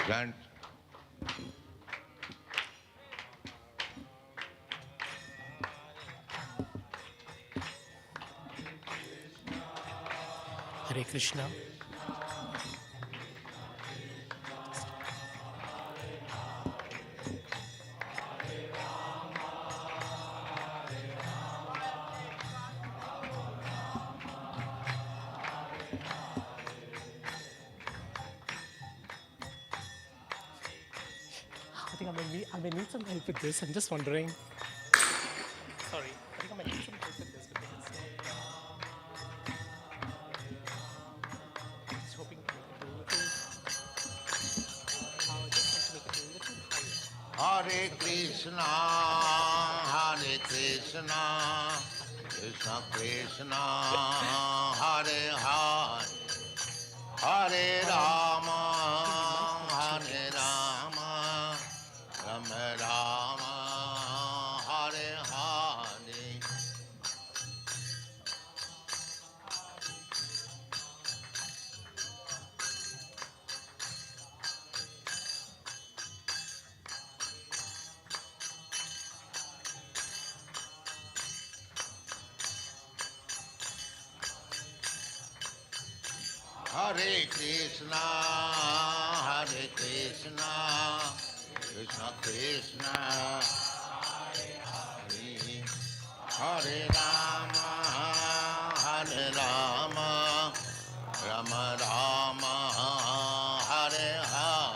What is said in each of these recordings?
Chant. Hare Krishna. I think I may need some help with this. I'm just wondering. Sorry, I think I might need some help with this because it's not. Just hoping to make it a little. Just want to make it a little higher. Hare Krishna, Hare Krishna, Krishna Krishna, Hare Hare, Hare Rama, Hare Rama, Rama Rama, Hare Hare. Hare Krishna, Hare Krishna, Krishna Krishna, Hare Hare Rama, Hare Rama, Rama Rama, Hare Hare.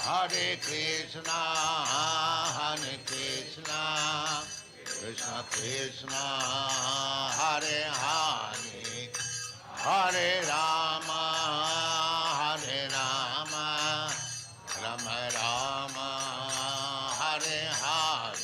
Hare Krishna, Hare Krishna, Krishna Krishna, Hare Hare, Hare Rama, Hare Rama, Rama Rama, Hare Hare.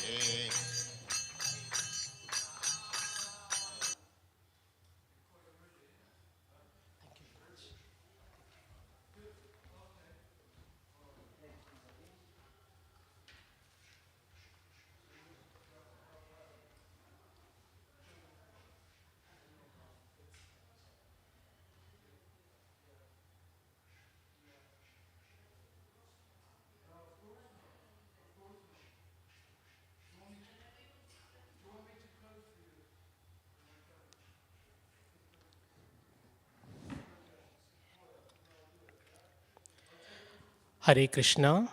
Hare Krishna.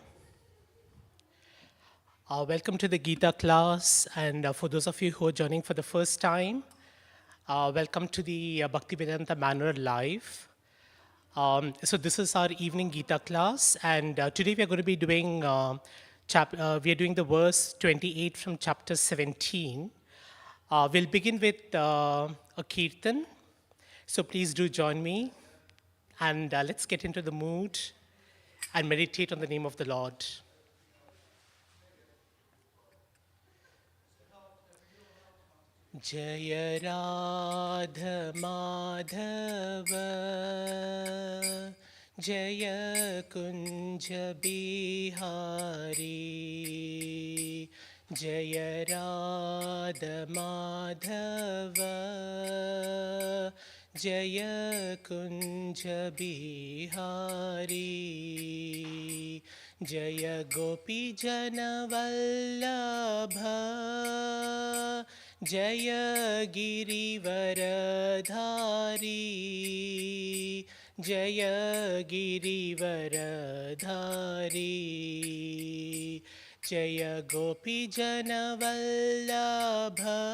Welcome to the Gita class, and for those of you who are joining for the first time, welcome to the Bhaktivedanta Manor live. So this is our evening Gita class, and today we are going to be doing we are doing the verse 28 from chapter 17. We'll begin with a kirtan, so please do join me, and let's get into the mood and meditate on the name of the Lord. Jaya Radha Madhava Jaya Kunja Bihari Jaya Radha Madhava Jaya Kunja Bihari Jaya Gopi Jana Vallabha Jaya Girivaradhari Jaya Girivaradhari Jaya Gopi Jana Vallabha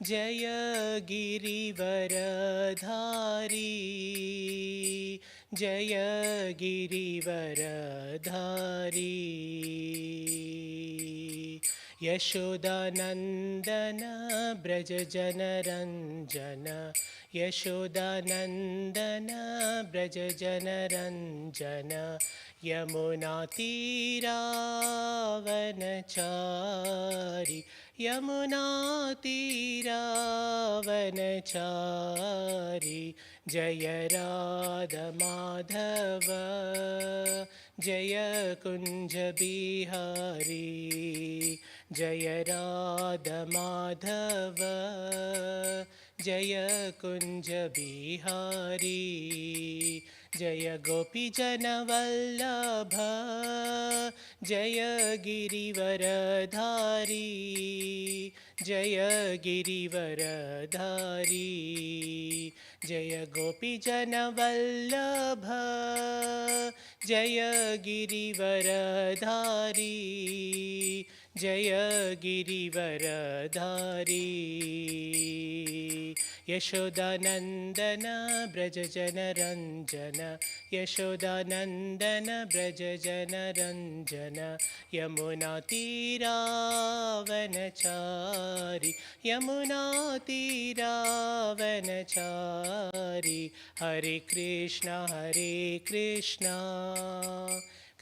Jaya Girivaradhari Jaya Girivaradhari Yashodanandana Braja Janaranjana Yashodanandana Braja Janaranjana यमुनातीरावनचारि यमुनातीरावनचारि जय राधमाधव जय कुञ्जबिहारी जय राधमाधव जय कुञ्जबिहारी जय गोपीजनवल्लभ जय गिरिवरधारी जय गिरिवरधारी जय गोपीजनवल्लभ जय गिरिवरधारी जय गिरिवरधारी यशोदानन्दन व्रज जनरञ्जन यशोदानन्दन व्रज जनरञ्जन यमुनातीरावनचारि यमुनातीरावनचारि हरे कृष्ण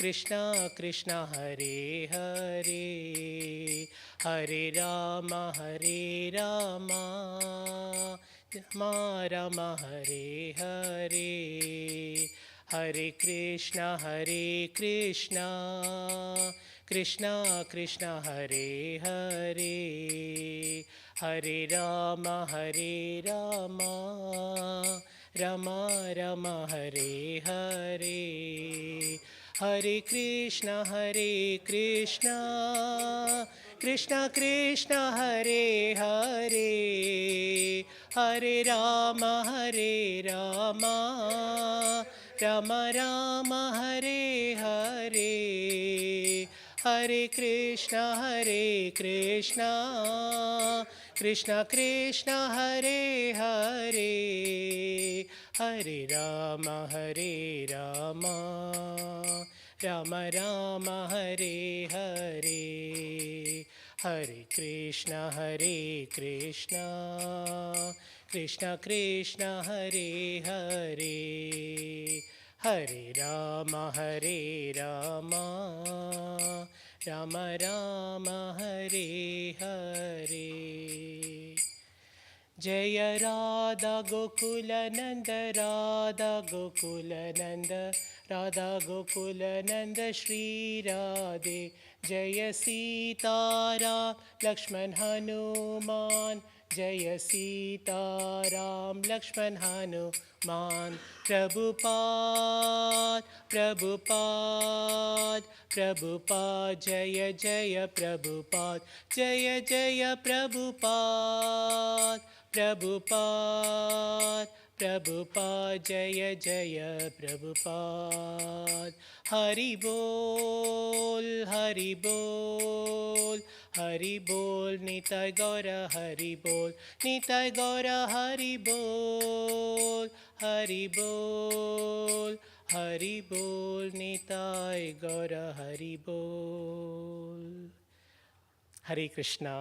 कृष्ण कृष्ण हरे हरे हरे राम राम राम हरे हरे हरे कृष्ण कृष्ण कृष्ण हरे हरे हरे राम राम राम हरे हरे हरे कृष्ण कृष्ण कृष्ण हरे हरे हरे राम राम राम राम हरे हरे हरे कृष्ण कृष्ण कृष्ण हरे हरे हरे राम राम राम राम हरे हरे हरे कृष्ण कृष्ण कृष्ण हरे हरे हरे राम राम राम राम हरे हरे जय राधा गोकुलनंद राधा गोकुलनंद श्री राधे जय सीताराम लक्ष्मण हनुमान जय सीताराम लक्ष्मण हनुमान प्रभुपाद जय जय प्रभुपाद जय जय प्रभुपाद जय जय प्रभुपाद हरि बोल निताय गौर हरि बोल निताय गौर हरि बोल निताय गौर हरि बोल हरे Krishna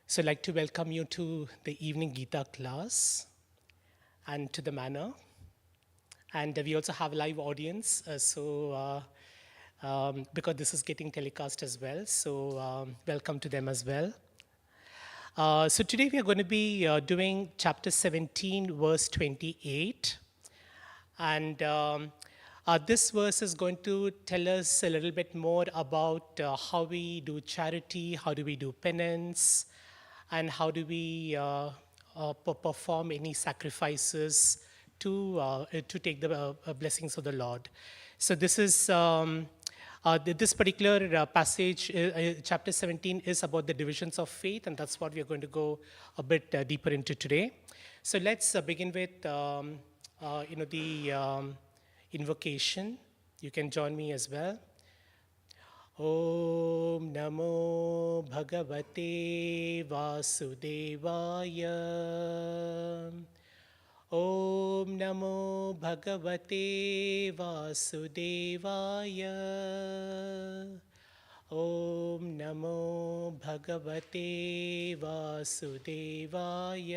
So I'd like to welcome you to the evening Gita class and to the manor. And we also have a live audience, because this is getting telecast as well. So welcome to them as well. So today we are going to be doing chapter 17, verse 28. And this verse is going to tell us a little bit more about how we do charity, how do we do penance, and how do we perform any sacrifices to take the blessings of the Lord. So this is this particular passage, chapter 17, is about the divisions of faith, and that's what we are going to go a bit deeper into today. So let's begin with the invocation. You can join me as well. ॐ नमो भगवते वासुदेवाय ॐ नमो भगवते वासुदेवाय ॐ नमो भगवते वासुदेवाय.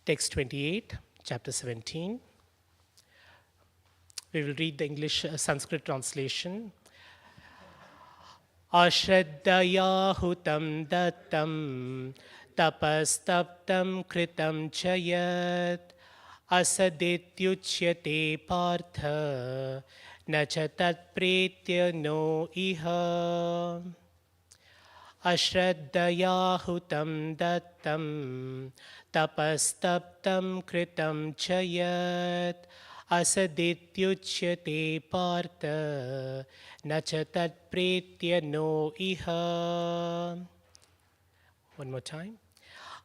Text 28, chapter 17. We will read the English Sanskrit translation. Ashraddaya hutam dattam tapastaptam kritam chayat asadityuchyate partha nacha tatpretya no iha. Ashraddaya hutam dattam tapastaptam kritam chayat asadityuchyate partha nacha tatpretya no iha. One more time.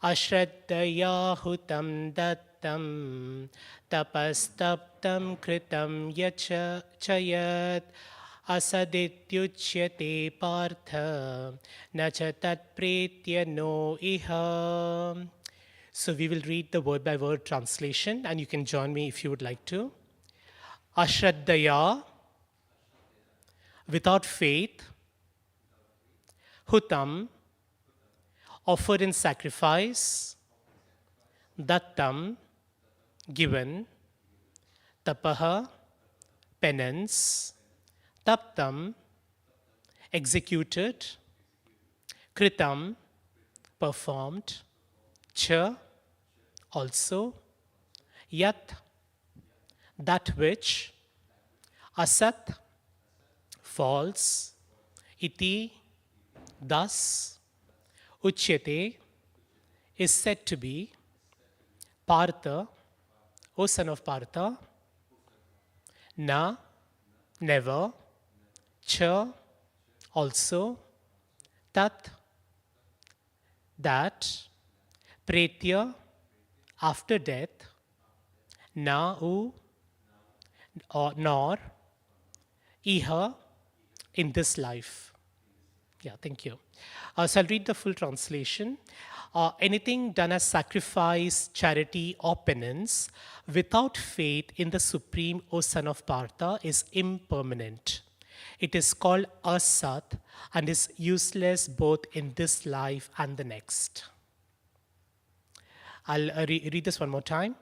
Ashraddaya hutam dattam tapastaptam kritam yacha chayat asadityuchyate partha nacha tatpretya no iha. So we will read the word by word translation and you can join me if you would like to. Ashraddaya, without faith. Hutam, offered in sacrifice. Dattam, given. Tapaha, penance. Taptam, executed. Kritam, performed. Cha, also. Yat, that which. Asat, false. Iti, thus. Uchyate, is said to be. Partha, O son of Partha. Na, never. Cha, also. Tat, that. Pretya, after death. Na, or nor. Iha, in this life. Yeah, thank you. So I'll read the full translation. Anything done as sacrifice, charity, or penance without faith in the Supreme, O son of Partha, is impermanent. It is called asat and is useless both in this life and the next. I'll read this one more time.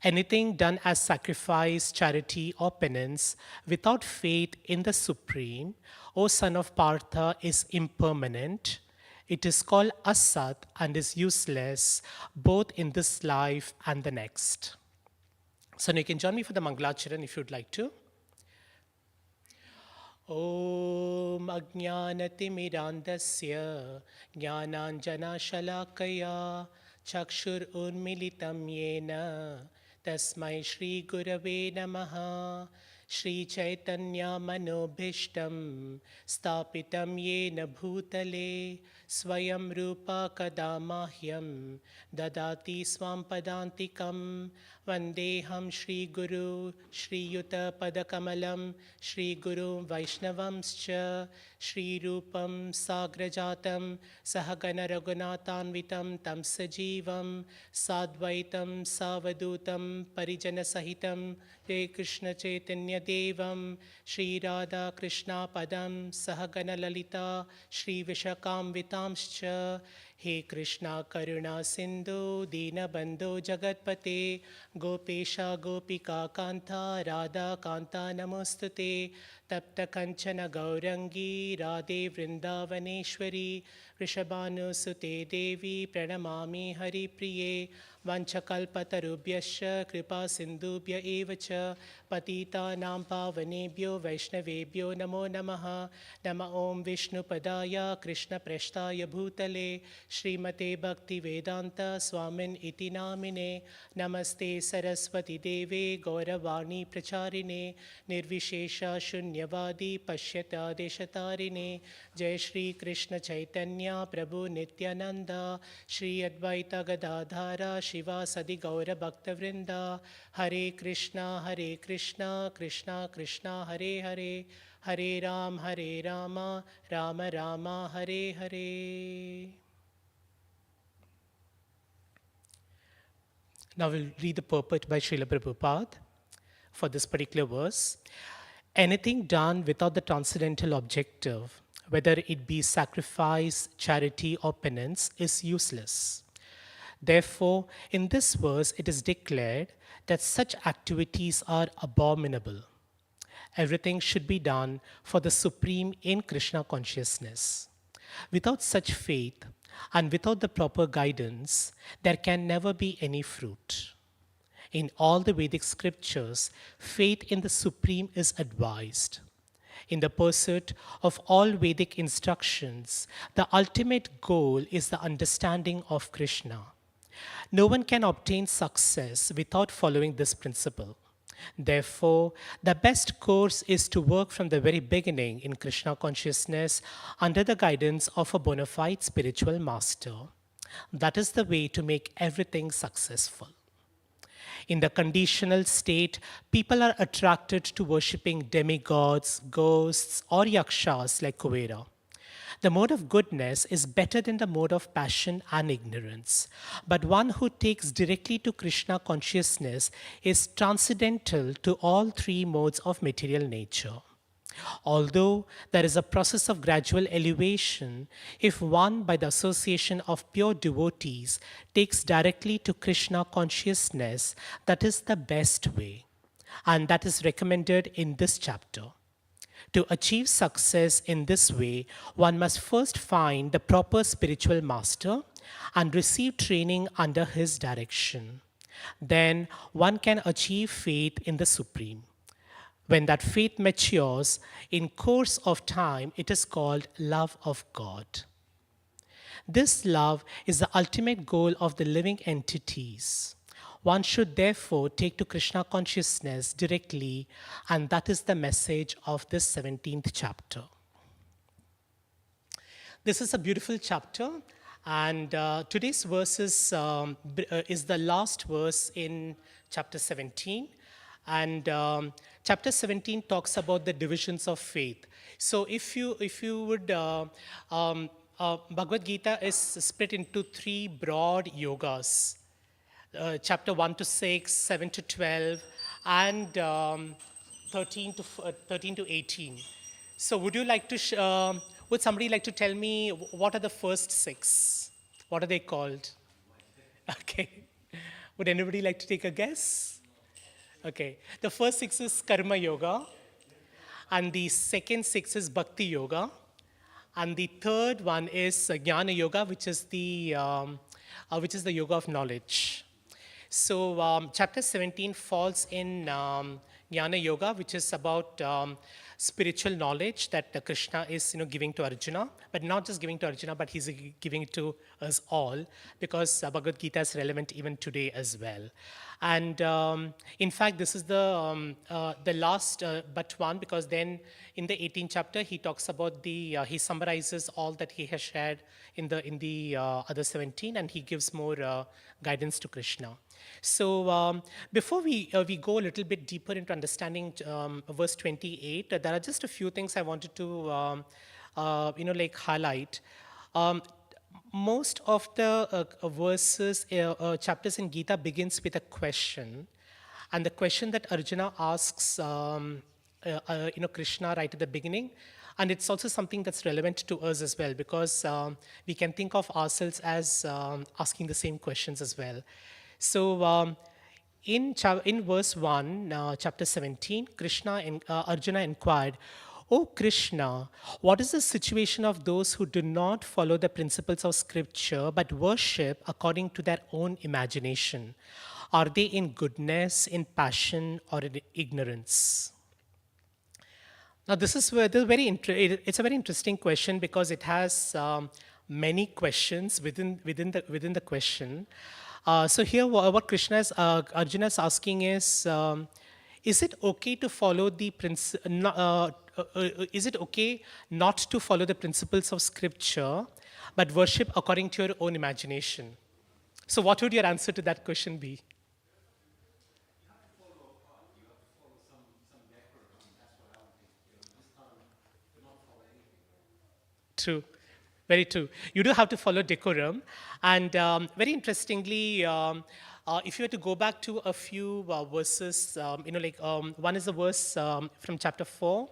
Anything done as sacrifice, charity, or penance without faith in the Supreme, O son of Partha, is impermanent. It is called asat and is useless both in this life and the next. So now you can join me for the Mangalacharan if you'd like to. Om Ajnanatimirandasya Jnananjana Shalakaya Chakshur Unmilitam Yena Tasmai Shri Gurave Namaha Shri Chaitanya Manobhishtam Stapitam Yena Bhutale Swayam Rupa Kadamahyam Dadati Swam Padantikam Vandeham Shri Guru Shri Yuta Padakamalam Shri Guru Vaishnavamscha Shri Rupam Sagrajatam Sahagana Raghunathanvitam Tam Sajivam Sadvaitam Savadutam Parijana Sahitam He Krishna Chaitanya Devam Shri Radha Krishna Padam Sahagana Lalita Shri Vishakam Vitamscha He Krishna Karuna Sindhu Dina Bandhu Jagatpate Gopesha Gopika Kanta Radha Kanta Namostute Tapta Kanchana Gaurangi Radhe Vrindavaneshwari Rishabhanu Sute Devi Pranamami Hari Priye Vanchakalpatarubhyascha Kripa Sindhubhya Evacha Patita Nam Pavanebhyo Vaishnavebhyo Namo Namaha Nama Om Vishnu Padaya Krishna Preshtaya Bhutale Srimate Bhaktivedanta Swamin Iti Namine Namaste Saraswati Deve Gauravani Pracharine Nirvishesha Shunyavadi Pashyata Deshatarine Jai Shri Krishna Chaitanya Prabhu Nityananda Shri Advaita Gadadhara Shiva Sadi Gaura Bhakta Vrinda Hare Krishna Krishna Krishna Hare Hare Hare Rama Rama Rama Hare Hare. Now we'll read the purport by Srila Prabhupada. for this particular verse. Anything done without the transcendental objective, whether it be sacrifice, charity, or penance, is useless. Therefore, in this verse, it is declared that such activities are abominable. Everything should be done for the supreme in Krishna consciousness. Without such faith and without the proper guidance, there can never be any fruit. In all the Vedic scriptures, faith in the Supreme is advised. In the pursuit of all Vedic instructions, the ultimate goal is the understanding of Krishna. No one can obtain success without following this principle. Therefore, the best course is to work from the very beginning in Krishna consciousness under the guidance of a bona fide spiritual master. That is the way to make everything successful. In the conditional state, people are attracted to worshipping demigods, ghosts, or yakshas like Kuvera. The mode of goodness is better than the mode of passion and ignorance. But one who takes directly to Krishna consciousness is transcendental to all three modes of material nature. Although there is a process of gradual elevation, if one, by the association of pure devotees, takes directly to Krishna consciousness, that is the best way. And that is recommended in this chapter. To achieve success in this way, one must first find the proper spiritual master and receive training under his direction. Then one can achieve faith in the Supreme. When that faith matures, in course of time, it is called love of God. This love is the ultimate goal of the living entities. One should therefore take to Krishna consciousness directly, and that is the message of this 17th chapter. This is a beautiful chapter, and today's verse is the last verse in chapter 17. And chapter 17 talks about the divisions of faith. So if you would, Bhagavad Gita is split into three broad yogas. Chapter 1 to 6, 7 to 12, and 13 to 18. So would would somebody like to tell me what are the first six? What are they called? Okay. Would anybody like to take a guess? Okay. The first six is Karma Yoga, and the second six is Bhakti Yoga, and the third one is Jnana Yoga, which is the yoga of knowledge. So chapter 17 falls in Jnana Yoga, which is about spiritual knowledge that Krishna is giving to Arjuna, but not just giving to Arjuna, but he's giving it to us all, because Bhagavad Gita is relevant even today as well. And in fact, this is the last but one, because then in the 18th chapter he talks about he summarizes all that he has shared in the other 17, and he gives more guidance to Krishna. So before we go a little bit deeper into understanding verse 28, there are just a few things I wanted to highlight. Most of the verses, chapters in Gita begins with a question, and the question that Arjuna asks, Krishna right at the beginning, and it's also something that's relevant to us as well, because we can think of ourselves as asking the same questions as well. So in verse 1, chapter 17, Arjuna inquired, "O Krishna, what is the situation of those who do not follow the principles of scripture but worship according to their own imagination? Are they in goodness, in passion, or in ignorance?" Now, this is where it's a very interesting question, because it has many questions within the question. So here, what Arjuna is asking is it okay to follow is it okay not to follow the principles of scripture, but worship according to your own imagination? So what would your answer to that question be? True. Very true. You do have to follow decorum. And very interestingly, if you were to go back to a few verses, one is the verse from chapter 4,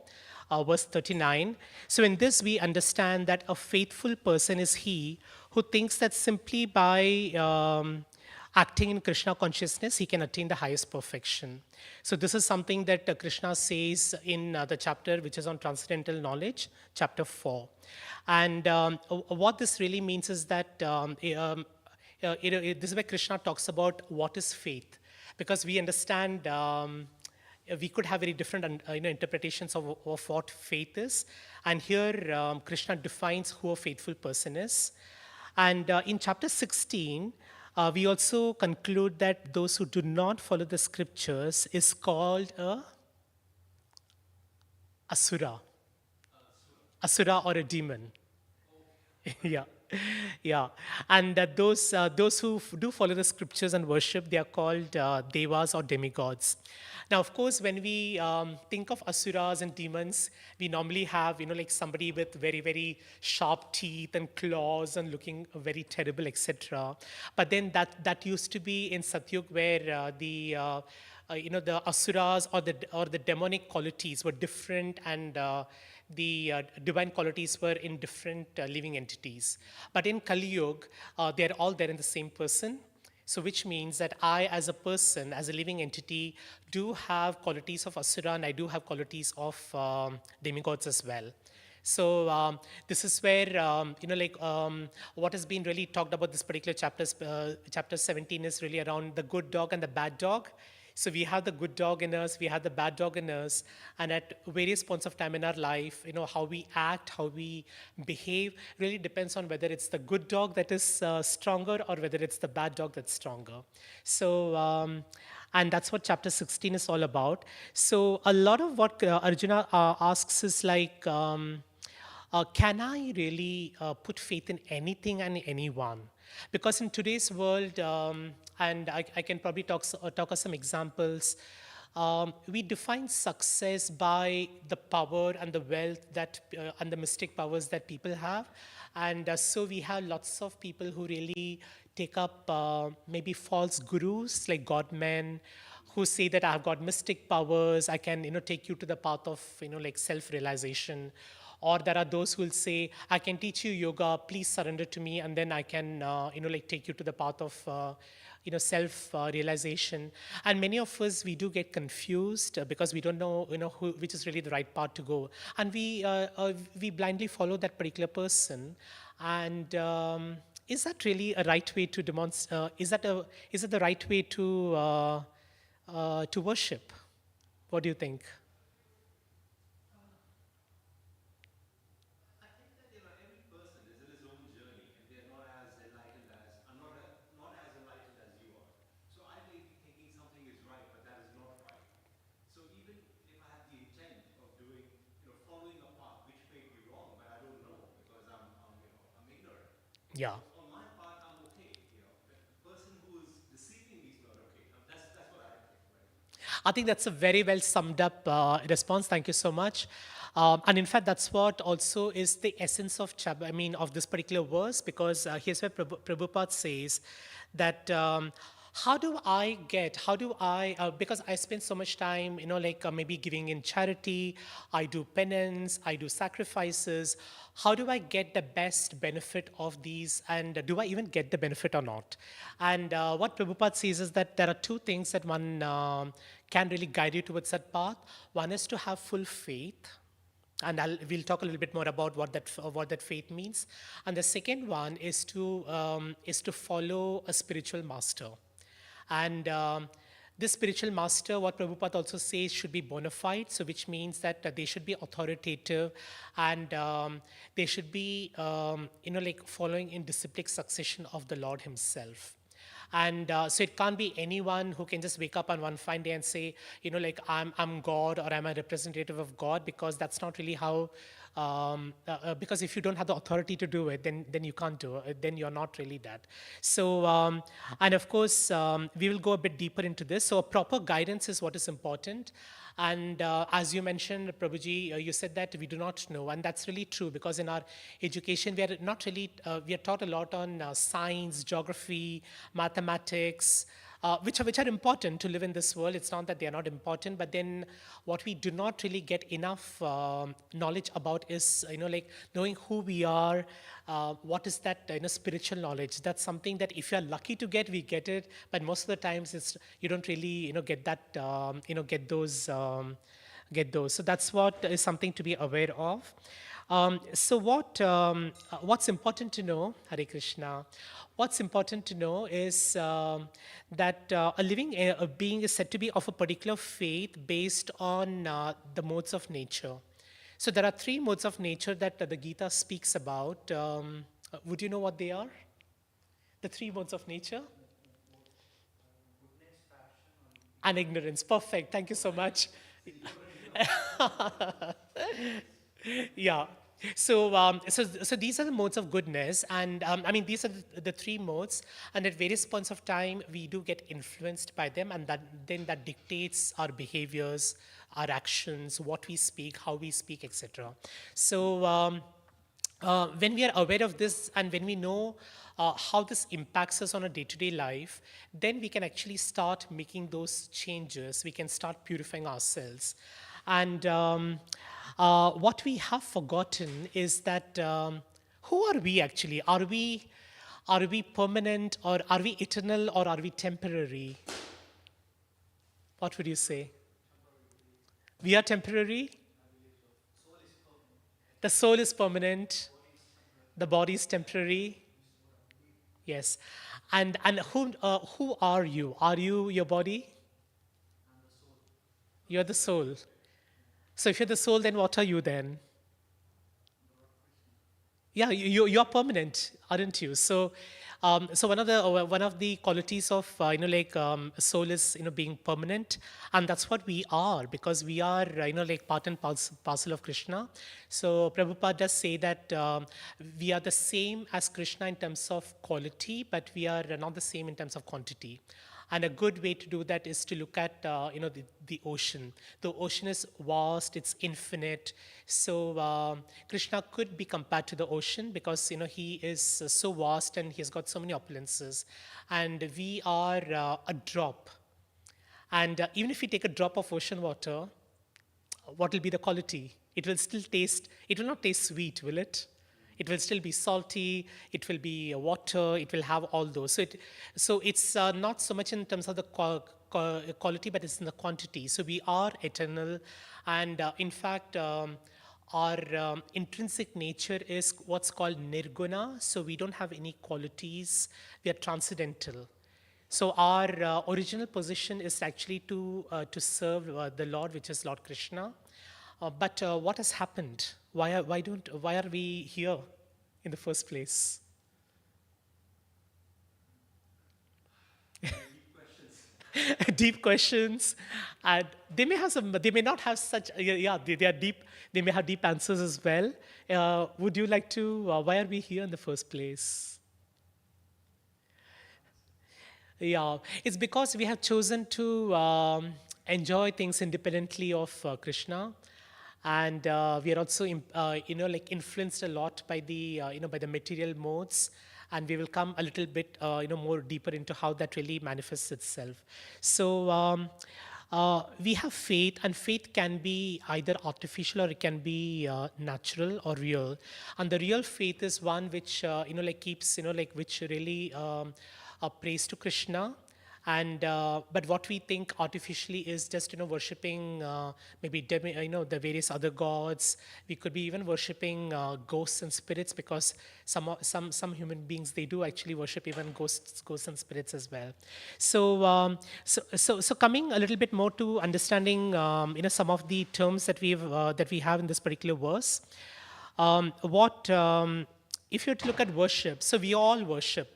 verse 39. So in this, we understand that a faithful person is he who thinks that simply by acting in Krishna consciousness, he can attain the highest perfection. So this is something that Krishna says in the chapter which is on transcendental knowledge, chapter 4. And what this really means is that this is where Krishna talks about what is faith, because we understand we could have very different interpretations of what faith is. And here Krishna defines who a faithful person is. And in chapter 16, we also conclude that those who do not follow the scriptures is called a asura, asura or a demon. Yeah, yeah. And that those who do follow the scriptures and worship, they are called devas or demigods. Now, of course, when we think of asuras and demons, we normally have, like somebody with very, very sharp teeth and claws and looking very terrible, etc. But then that used to be in Satyug, where the asuras or the demonic qualities were different, and the divine qualities were in different living entities. But in Kali Yuga, they're all there in the same person. So which means that I, as a person, as a living entity, do have qualities of asura, and I do have qualities of demigods as well. So this is where, what has been really talked about this particular chapter 17 is really around the good dog and the bad dog. So we have the good dog in us, we have the bad dog in us, and at various points of time in our life, how we act, how we behave really depends on whether it's the good dog that is stronger or whether it's the bad dog that's stronger. So, and that's what chapter 16 is all about. So a lot of what Arjuna asks is like, can I really put faith in anything and anyone? Because in today's world, and I can probably talk of some examples, we define success by the power and the wealth that and the mystic powers that people have. And so we have lots of people who really take up maybe false gurus like godmen, who say that I've got mystic powers, I can take you to the path of like self-realization. Or there are those who will say, I can teach you yoga, please surrender to me, and then I can like take you to the path of self-realization. And many of us, we do get confused because we don't know which is really the right path to go, and we blindly follow that particular person. And is that really a right way to demonstrate? Is it the right way to worship? What do you think? I think that every person is in his own journey, and they're not as enlightened as not as enlightened as you are. So I may be thinking something is right, but that is not right. So even if I have the intent of doing, following a path which may be wrong, but I don't know because I'm ignorant. Yeah. So on my part, I'm okay. But the person who is deceiving me is not okay. That's what I think, right? I think that's a very well summed up response. Thank you so much. And in fact, that's what also is the essence of of this particular verse, because here's where Prabhupada says that how do I, because I spend so much time, maybe giving in charity, I do penance, I do sacrifices. How do I get the best benefit of these? And do I even get the benefit or not? And what Prabhupada says is that there are two things that one can really guide you towards that path. One is to have full faith, and we'll talk a little bit more about what that faith means. And the second one is to follow a spiritual master. And this spiritual master, what Prabhupada also says, should be bona fide, so which means that they should be authoritative, and they should be, like following in disciplic succession of the Lord Himself. And so it can't be anyone who can just wake up on one fine day and say, like I'm God, or I'm a representative of God, because that's not really how because if you don't have the authority to do it, then you can't do it. Then you're not really that. So, and of course, we will go a bit deeper into this. So, proper guidance is what is important. And as you mentioned, Prabhuji, you said that we do not know, and that's really true because in our education we are not really we are taught a lot on science, geography, mathematics, which are important to live in this world. It's not that they are not important, but then what we do not really get enough knowledge about is like knowing who we are. What is that spiritual knowledge? That's something that if you are lucky to get, we get it. But most of the times, it's you don't really get that get those. So that's what is something to be aware of. What's important to know, Hare Krishna? What's important to know is that a living a being is said to be of a particular faith based on the modes of nature. So there are three modes of nature that the Gita speaks about. Would you know what they are? The three modes of nature? And ignorance. Perfect. Thank you so much. Yeah. So these are the modes of goodness, and I mean these are the three modes, and at various points of time we do get influenced by them, and that dictates our behaviors, our actions, what we speak, how we speak, etc. So when we are aware of this and when we know how this impacts us on a day-to-day life, then we can actually start making those changes. We can start purifying ourselves. And what we have forgotten is that who are we actually? Are we permanent, or are we eternal, or are we temporary? What would you say? We are temporary? The soul is permanent. The body is temporary. Yes. And who are you? Are you your body? You're the soul. So if you're the soul, then what are you then? Yeah, you're permanent, aren't you? So, so one of the qualities of soul is being permanent, and that's what we are, because we are like part and parcel of Krishna. So Prabhupada does say that we are the same as Krishna in terms of quality, but we are not the same in terms of quantity. And a good way to do that is to look at the ocean. The ocean is vast, it's infinite. So Krishna could be compared to the ocean because he is so vast and he has got so many opulences. And we are a drop. And even if we take a drop of ocean water, what will be the quality? It will still taste, it will not taste sweet, will it? It will still be salty, it will be water, it will have all those. So it's not so much in terms of the quality, but it's in the quantity. So we are eternal, and in fact, our intrinsic nature is what's called nirguna. So we don't have any qualities, we are transcendental. So our original position is actually to serve the Lord, which is Lord Krishna. But what has happened? Why are we here in the first place? Deep questions, and they may have some. They may not have such. Yeah, they are deep. They may have deep answers as well. Would you like to? Why are we here in the first place? Yeah, it's because we have chosen to enjoy things independently of Krishna, and we are also, like influenced a lot by the, by the material modes, and we will come a little bit, more deeper into how that really manifests itself. So we have faith, and faith can be either artificial or it can be natural or real. And the real faith is one which, like keeps, like which really praise to Krishna. And but what we think artificially is just worshipping maybe the various other gods. We could be even worshipping ghosts and spirits, because some human beings, they do actually worship even ghosts and spirits as well. So so coming a little bit more to understanding some of the terms that we have in this particular verse. If you were to look at worship, so we all worship.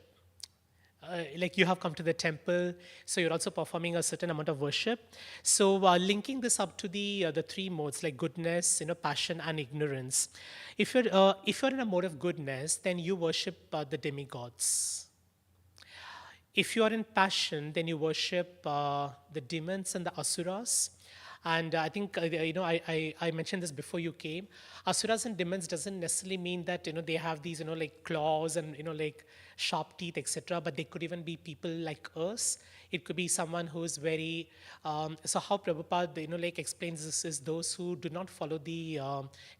like you have come to the temple, so you're also performing a certain amount of worship. So linking this up to the three modes like goodness, passion, and ignorance. If you're in a mode of goodness, then you worship the demigods. If you are in passion, then you worship the demons and the asuras. And I think I mentioned this before you came. Asuras and demons doesn't necessarily mean that they have these like claws and like sharp teeth, etc. But they could even be people like us. It could be someone who is very. So how Prabhupada like explains this is those who do not follow the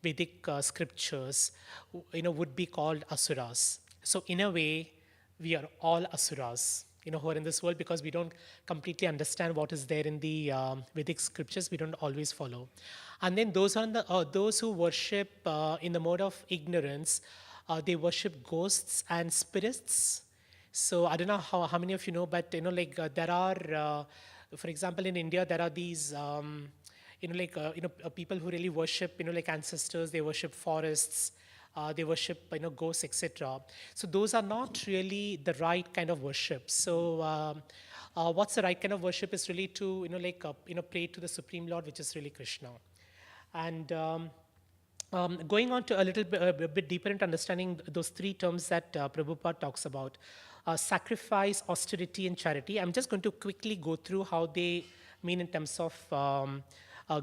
Vedic scriptures, would be called asuras. So in a way, we are all asuras, who are in this world because we don't completely understand what is there in the Vedic scriptures. We don't always follow. And then those who worship in the mode of ignorance, they worship ghosts and spirits. So I don't know how many of you know, but there are, for example, in India there are these. People who really worship, like ancestors. They worship forests. They worship ghosts, etc. So those are not really the right kind of worship. So what's the right kind of worship is really to pray to the Supreme Lord, which is really Krishna. And going on to a bit deeper into understanding those three terms that Prabhupada talks about, sacrifice, austerity, and charity. I'm just going to quickly go through how they mean in terms of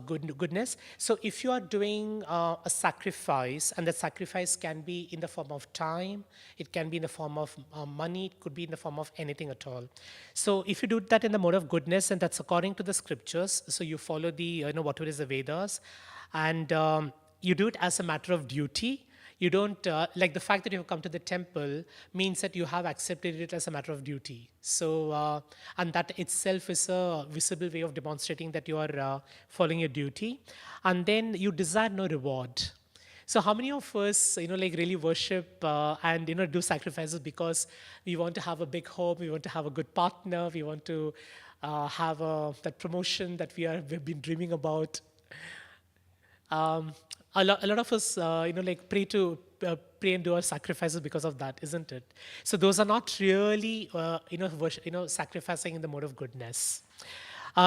goodness. So if you are doing a sacrifice, and that sacrifice can be in the form of time, it can be in the form of money, it could be in the form of anything at all. So if you do that in the mode of goodness, and that's according to the scriptures, so you follow the whatever is the Vedas, and you do it as a matter of duty. You don't, like the fact that you have come to the temple means that you have accepted it as a matter of duty. So, and that itself is a visible way of demonstrating that you are following your duty. And then you desire no reward. So how many of us, really worship and, do sacrifices because we want to have a big home, we want to have a good partner, we want to have that promotion that we've been dreaming about. A lot of us, pray and do our sacrifices because of that, isn't it? So those are not really, sacrificing in the mode of goodness.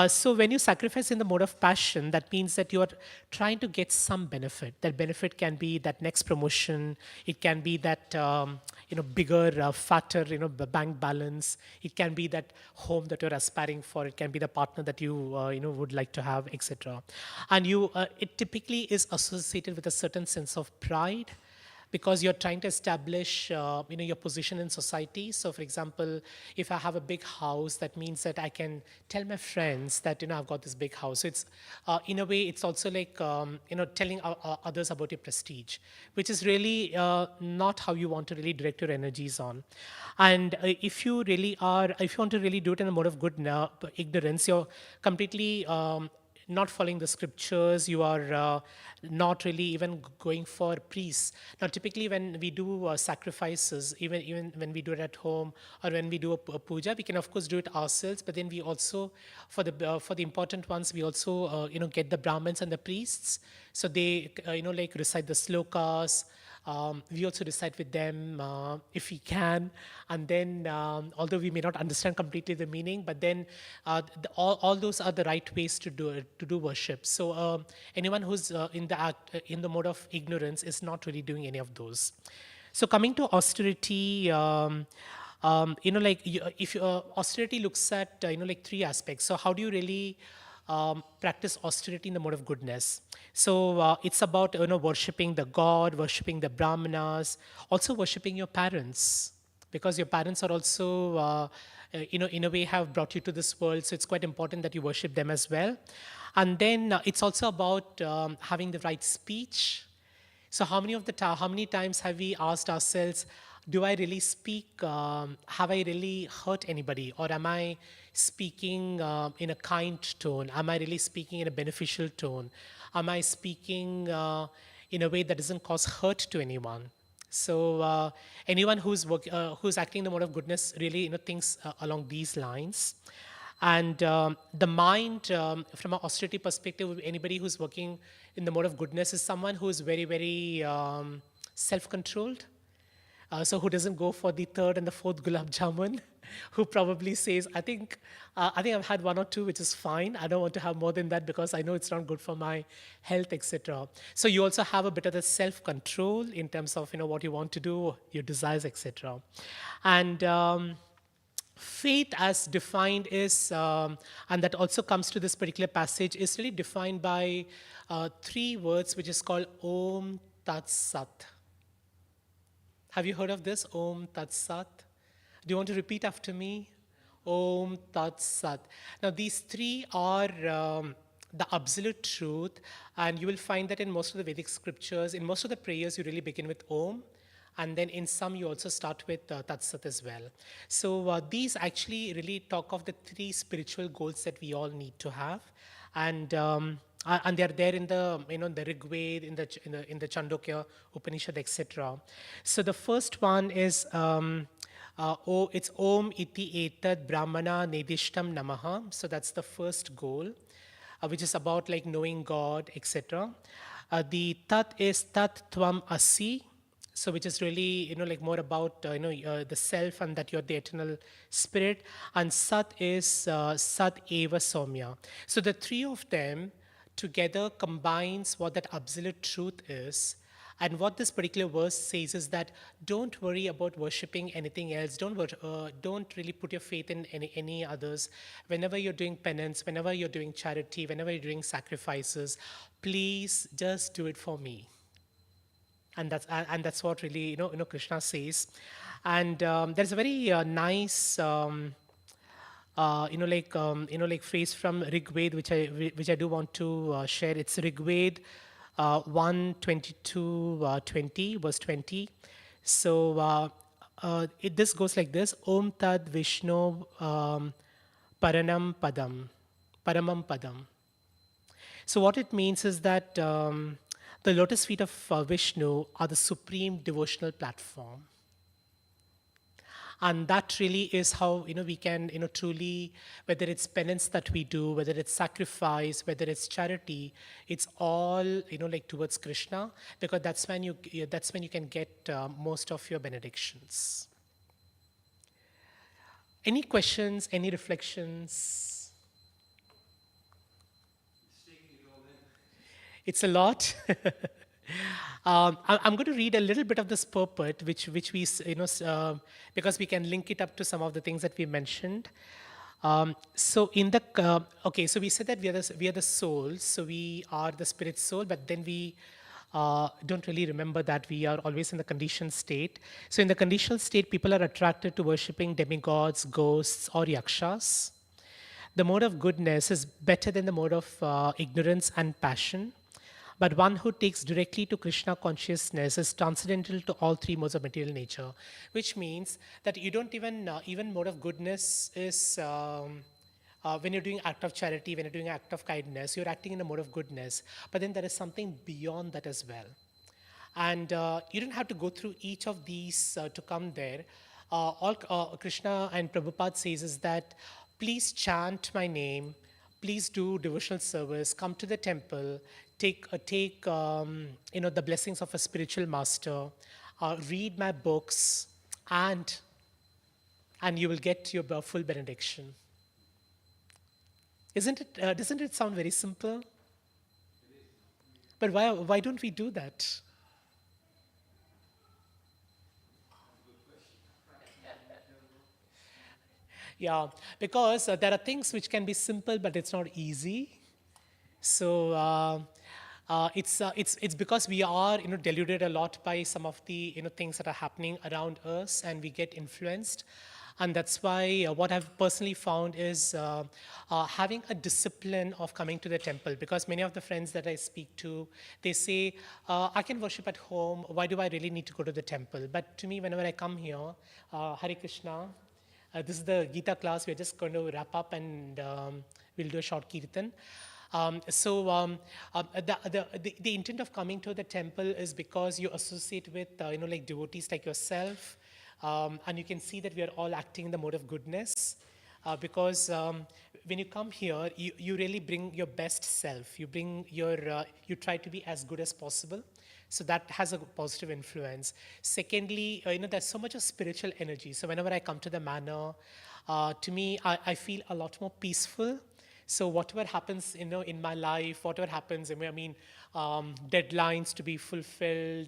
So when you sacrifice in the mode of passion, that means that you are trying to get some benefit. That benefit can be that next promotion. It can be that bigger, fatter, bank balance. It can be that home that you're aspiring for. It can be the partner that you would like to have, etc. And it typically is associated with a certain sense of pride, because you're trying to establish your position in society. So for example, if I have a big house, that means that I can tell my friends that I've got this big house. So it's in a way it's also like telling others about your prestige, which is really not how you want to really direct your energies on. And if you want to really do it in a mode of ignorance, you're completely not following the scriptures. You are not really even going for priests. Now, typically when we do sacrifices, even when we do it at home or when we do a puja, we can of course do it ourselves. But then we also, for the important ones, we also get the Brahmins and the priests. So they recite the slokas. We also recite with them if we can, and then although we may not understand completely the meaning, but then all those are the right ways to do worship. So anyone who's in the mode of ignorance is not really doing any of those. So coming to austerity. Austerity looks at three aspects. So how do you really practice austerity in the mode of goodness? So it's about worshiping the God, worshiping the Brahmanas, also worshiping your parents, because your parents are also in a way have brought you to this world. So it's quite important that you worship them as well. And then it's also about having the right speech. So how many times have we asked ourselves, do I really speak? Have I really hurt anybody? Or am I speaking in a kind tone? Am I really speaking in a beneficial tone? Am I speaking in a way that doesn't cause hurt to anyone? So anyone who's acting in the mode of goodness really thinks along these lines. And the mind, from an austerity perspective, anybody who's working in the mode of goodness is someone who is very, very self-controlled. So who doesn't go for the third and the fourth gulab jamun? Who probably says, I think I've had one or two, which is fine. I don't want to have more than that because I know it's not good for my health, etc. So you also have a bit of the self-control in terms of what you want to do, your desires, etc. And faith as defined is, and that also comes to this particular passage, is really defined by three words, which is called Om Tat Sat. Have you heard of this? Om Tat Sat. Do you want to repeat after me? Om Tat Sat. Now, these three are the absolute truth, and you will find that in most of the Vedic scriptures, in most of the prayers, you really begin with Om, and then in some you also start with Tat Sat as well. So these actually really talk of the three spiritual goals that we all need to have, and they are there in the the Rig Veda, in the Chandogya Upanishad, etc. So the first one is it's Om iti etad Brahmana Nedishtam Namaha. So that's the first goal, which is about like knowing God, etc. The Tat is Tat Tvam Asi, so which is really like more about the self, and that you're the eternal spirit. And Sat is Sat Eva Somya. So the three of them together combines what that absolute truth is. And what this particular verse says is that don't worry about worshipping anything else. Don't really put your faith in any others. Whenever you're doing penance, whenever you're doing charity, whenever you're doing sacrifices, please just do it for me. And that's what really Krishna says. And there's a very nice like phrase from Rig Veda, which I do want to share. It's Rig Veda 1:22, verse 20. So this goes like this: Om Tad Vishnu Paranam Padam, Paramam Padam. So what it means is that the lotus feet of Vishnu are the supreme devotional platform. And that really is how we can truly, whether it's penance that we do, whether it's sacrifice, whether it's charity, it's all like towards Krishna, because that's when you can get most of your benedictions. Any questions, any reflections? It's a lot. I'm going to read a little bit of this purport, which we because we can link it up to some of the things that we mentioned. So so we said that we are the souls, so we are the spirit soul, but then we don't really remember that we are always in the conditioned state. So in the conditional state, people are attracted to worshipping demigods, ghosts, or yakshas. The mode of goodness is better than the mode of ignorance and passion. But one who takes directly to Krishna consciousness is transcendental to all three modes of material nature, which means that you don't even mode of goodness is when you're doing act of charity, when you're doing act of kindness, you're acting in a mode of goodness. But then there is something beyond that as well. And you don't have to go through each of these to come there. All Krishna and Prabhupada says is that please chant my name, please do devotional service, come to the temple, take the blessings of a spiritual master, read my books, and you will get your full benediction. Doesn't it sound very simple? But why don't we do that? Yeah, because there are things which can be simple, but it's not easy. So it's because we are deluded a lot by some of the things that are happening around us, and we get influenced. And that's why what I've personally found is having a discipline of coming to the temple, because many of the friends that I speak to, they say, I can worship at home, why do I really need to go to the temple? But to me, whenever I come here, Hare Krishna, this is the Gita class, we're just going to wrap up, and we'll do a short kirtan. The intent of coming to the temple is because you associate with like devotees like yourself, and you can see that we are all acting in the mode of goodness, because when you come here, you really bring your best self. You bring you try to be as good as possible. So that has a positive influence. Secondly, there's so much of spiritual energy. So whenever I come to the manor, to me, I feel a lot more peaceful. So whatever happens, in my life, whatever happens, deadlines to be fulfilled,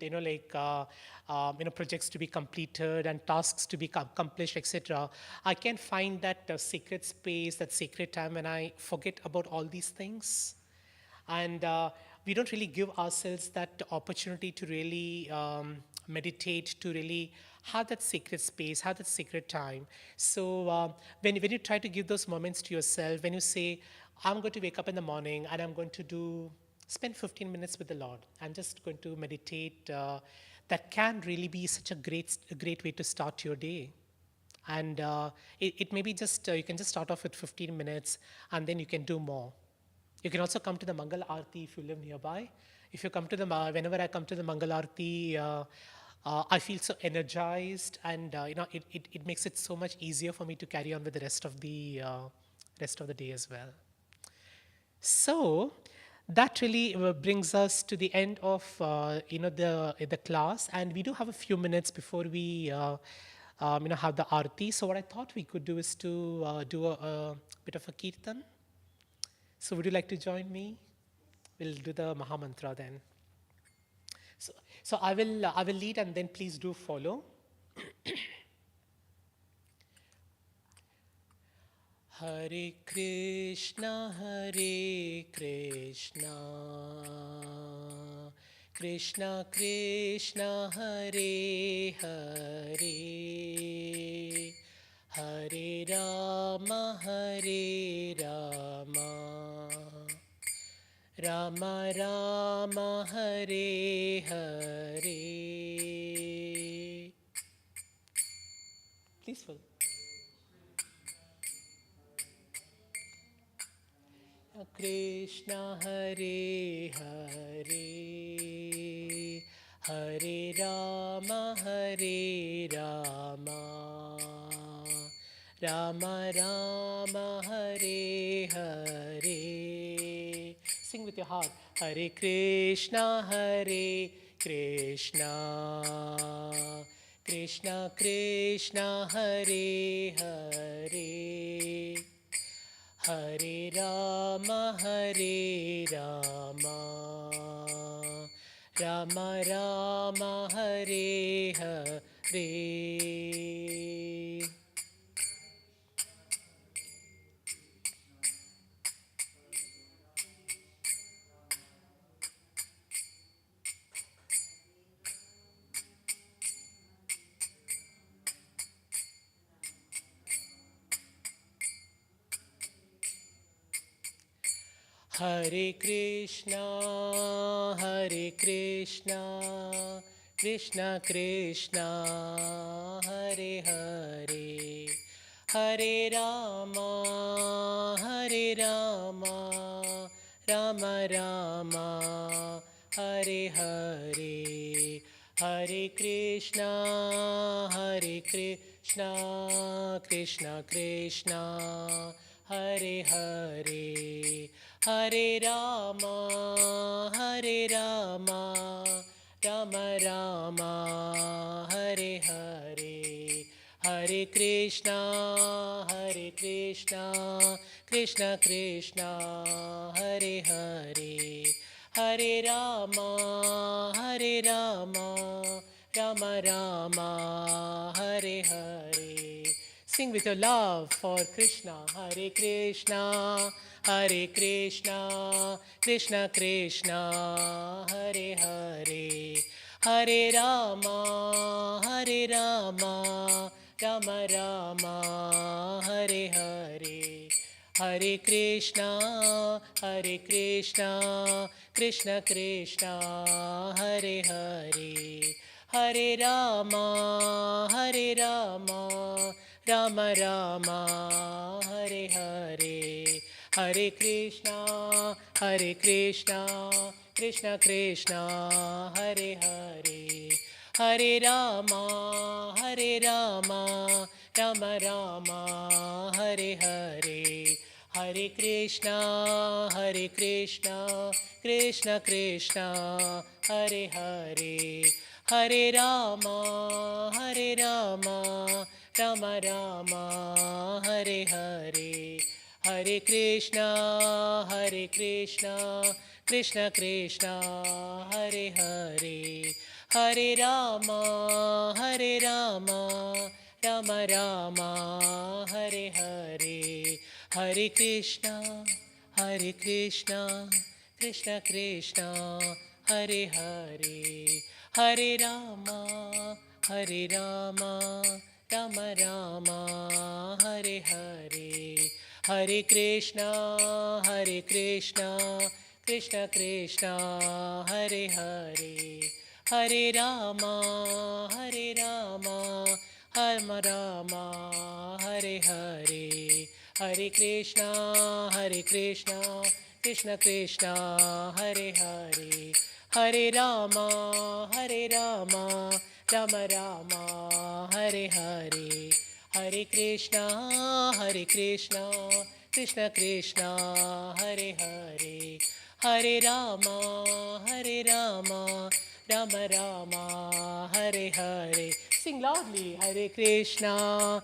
projects to be completed and tasks to be accomplished, etc. I can find that sacred space, that sacred time when I forget about all these things. And we don't really give ourselves that opportunity to really meditate, to really have that sacred space, have that sacred time. So when you try to give those moments to yourself, when you say, I'm going to wake up in the morning and I'm going to spend 15 minutes with the Lord, I'm just going to meditate, that can really be such a great way to start your day. And it may be just, you can just start off with 15 minutes and then you can do more. You can also come to the Mangal Aarti if you live nearby. If you come to whenever I come to the Mangal Aarti, I feel so energized, and it makes it so much easier for me to carry on with the rest of the day as well. So that really brings us to the end of the class, and we do have a few minutes before we have the Aarti. So what I thought we could do is to do a bit of a kirtan. So would you like to join me? We'll do the Mahamantra then. So I will lead and then please do follow. Hare Krishna, Krishna Krishna, Hare Hare, Hare Rama, Rama Rama, Hare Hare. Please follow. Krishna Hare Hare, Hare Rama, Rama Rama, Hare Hare. Sing with your heart. Hare Krishna, Krishna Krishna, Hare Hare, Hare Rama, Rama Rama, Hare Hare. Hare Krishna, Krishna Krishna, Hare Hare, Hare Rama, Rama Rama, Hare Hare, Hare Krishna, Krishna Krishna, Hare Hare, Hare Rama, Rama Rama, Hare Hare, Hare Krishna, Krishna Krishna, Hare Hare, Hare Rama, Rama Rama, Hare Hare. Sing with your love for Krishna. Hare Krishna, Krishna Krishna, Hare Hare, Hare Rama, Rama Rama, Hare Hare, Hare Krishna, Krishna Krishna, Hare Hare, Hare Rama, Rama Rama, Hare Hare, Hare Krishna, Krishna Krishna, Hare Hare, Hare Rama, Rama Rama, Hare Hare, Hare Krishna, Krishna Krishna, Hare Hare, Hare Rama, Hare Rama, Rama Rama, Hare Hare, Hare Krishna, Hare Krishna, Krishna Krishna, Hare Hare, Hare Rama, Hare Rama, Rama Rama, Hare Hare, Hare Krishna, Hare Krishna, Krishna Krishna, Hare Hare, Hare Rama, Hare Rama, Rama Rama, Hare Hare, Hare Krishna, Hare Krishna, Krishna Krishna, Hare Hare, Hare Rama, Hare Rama, Rama Rama, Hare Hare, Hare Krishna, Hare Krishna, Krishna Krishna, Hare Hare, Hare Rama, Hare Rama, Rama Rama, Hare Hare, Hare Krishna, Hare Krishna, Krishna Krishna, Hare Hare, Hare Rama, Hare Rama, Rama Rama, Hare Hare. Sing loudly. Hare Krishna,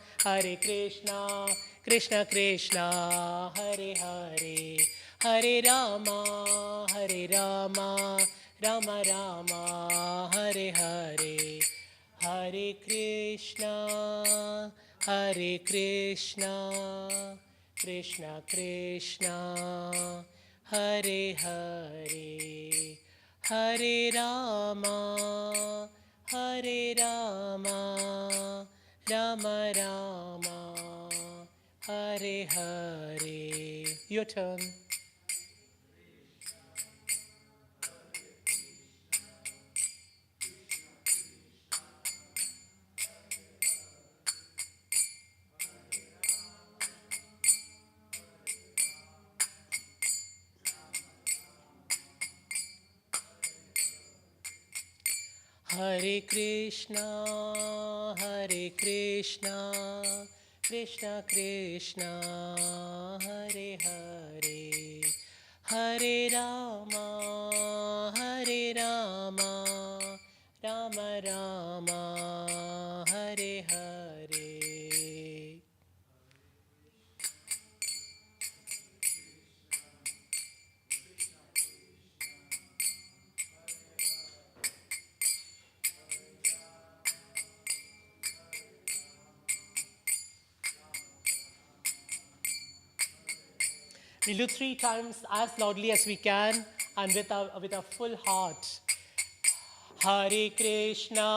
Krishna Krishna, Hare Hare, Hare Rama, Hare Rama, Rama Rama, Hare Hare, Hare Krishna, Krishna Krishna, Hare Hare, Hare Rama, Hare Rama, Rama Rama, Hare Hare. Your turn. Hare Krishna, Krishna Krishna, Hare Hare, Hare Rama, Hare Rama, Rama Rama, Hare Hare. We'll do 3 times as loudly as we can and with a full heart. Hare Krishna,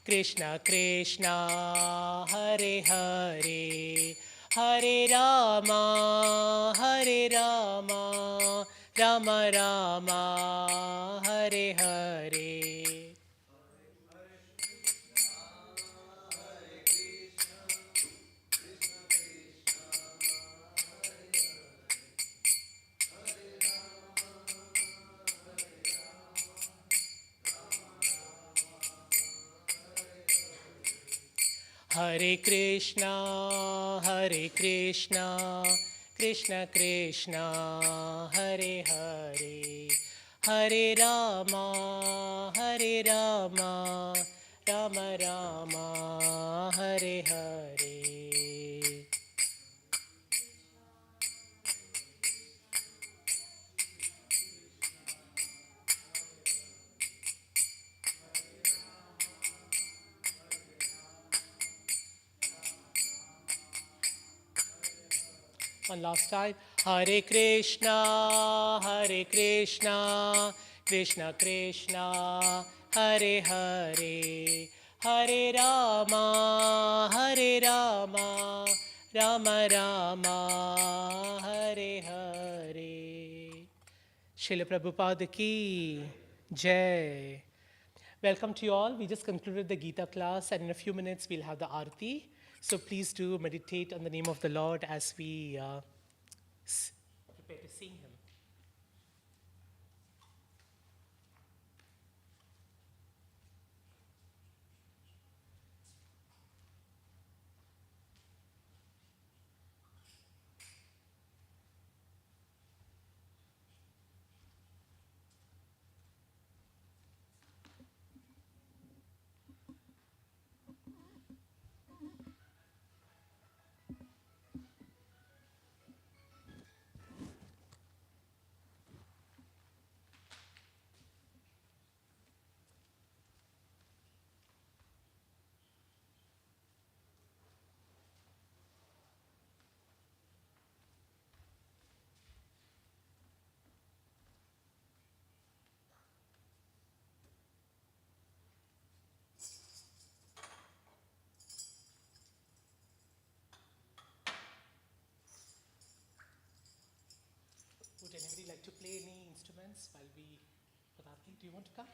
Krishna Krishna, Hare Hare, Hare Rama, Hare Rama, Rama Rama, Hare Hare. Hare Krishna, Krishna Krishna, Hare Hare, Hare Rama, Hare Rama, Rama Rama, Hare Hare. One last time. Hare Krishna, Krishna Krishna, Hare Hare, Hare Rama, Hare Rama, Rama Rama, Hare Hare. Srila Prabhupada ki Jai. Welcome to you all. We just concluded the Gita class, and in a few minutes we'll have the Aarti. So please do meditate on the name of the Lord as we prepare to sing Him. to play any instruments while we, Padarthi, do you want to come?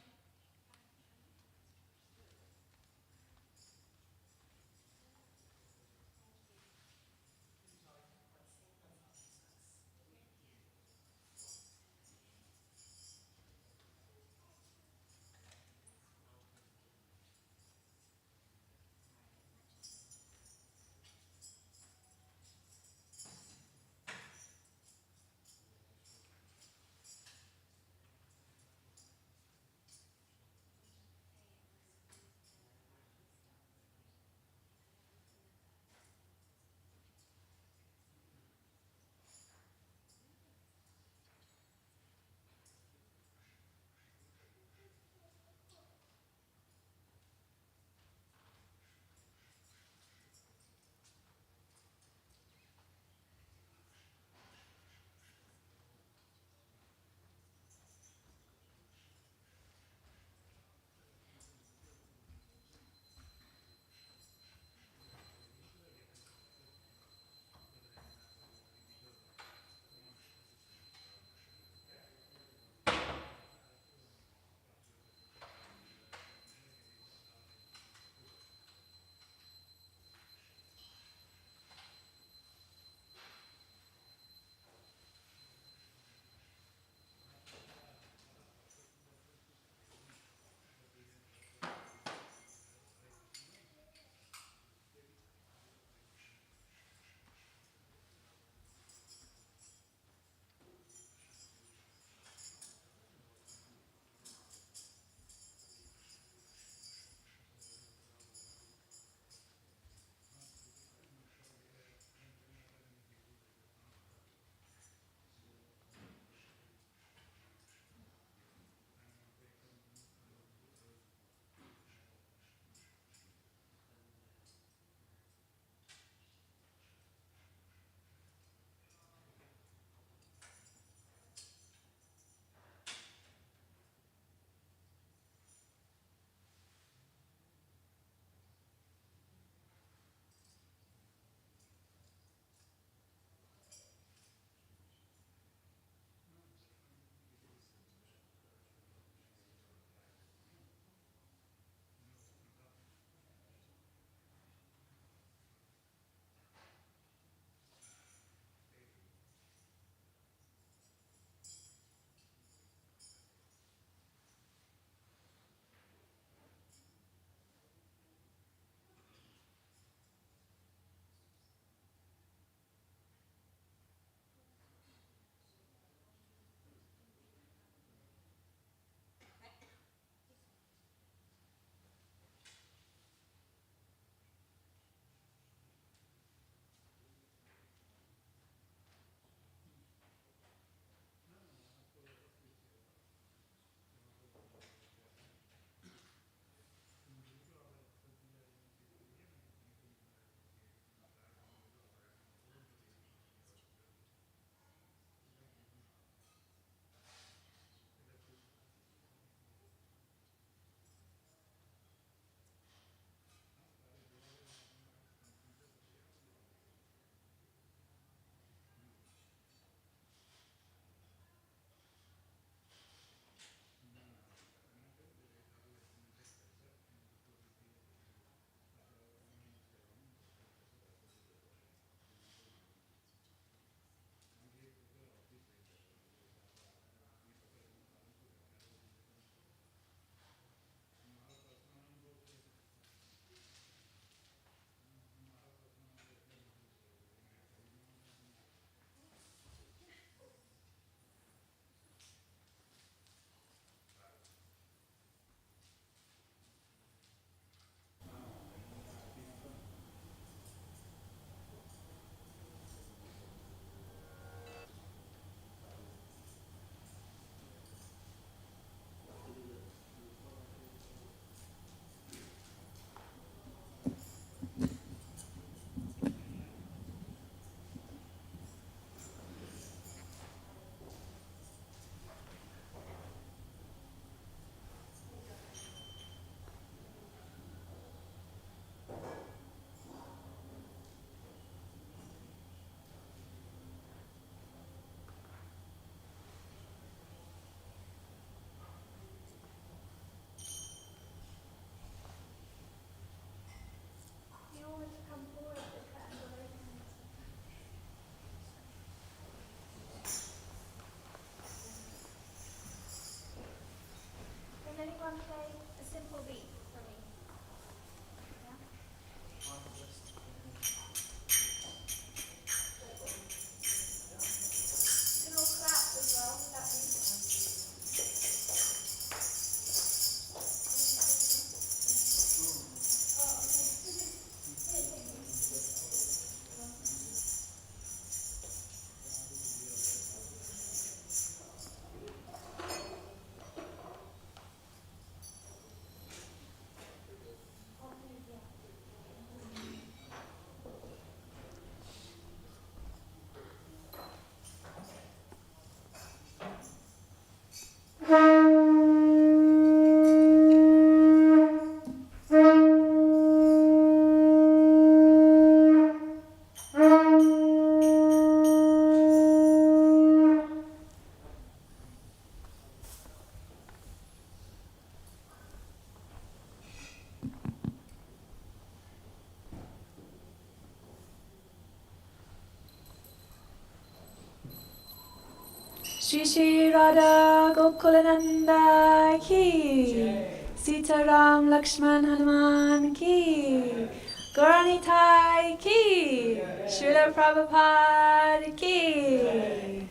Shri Shri Radha Gokulananda ki, Sita Ram Lakshman Hanuman ki, Gauranitai ki, Srila Prabhupada ki.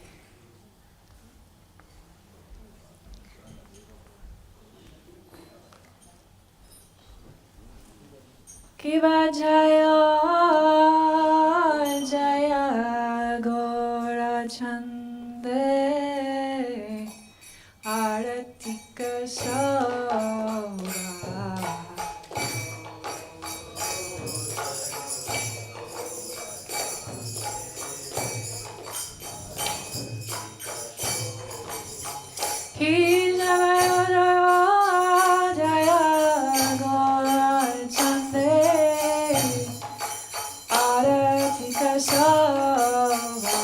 Kiva Jaya Jaya Gora Chande Aratika Saura Ki Jaya Jaya Gora Chande Aratika Saura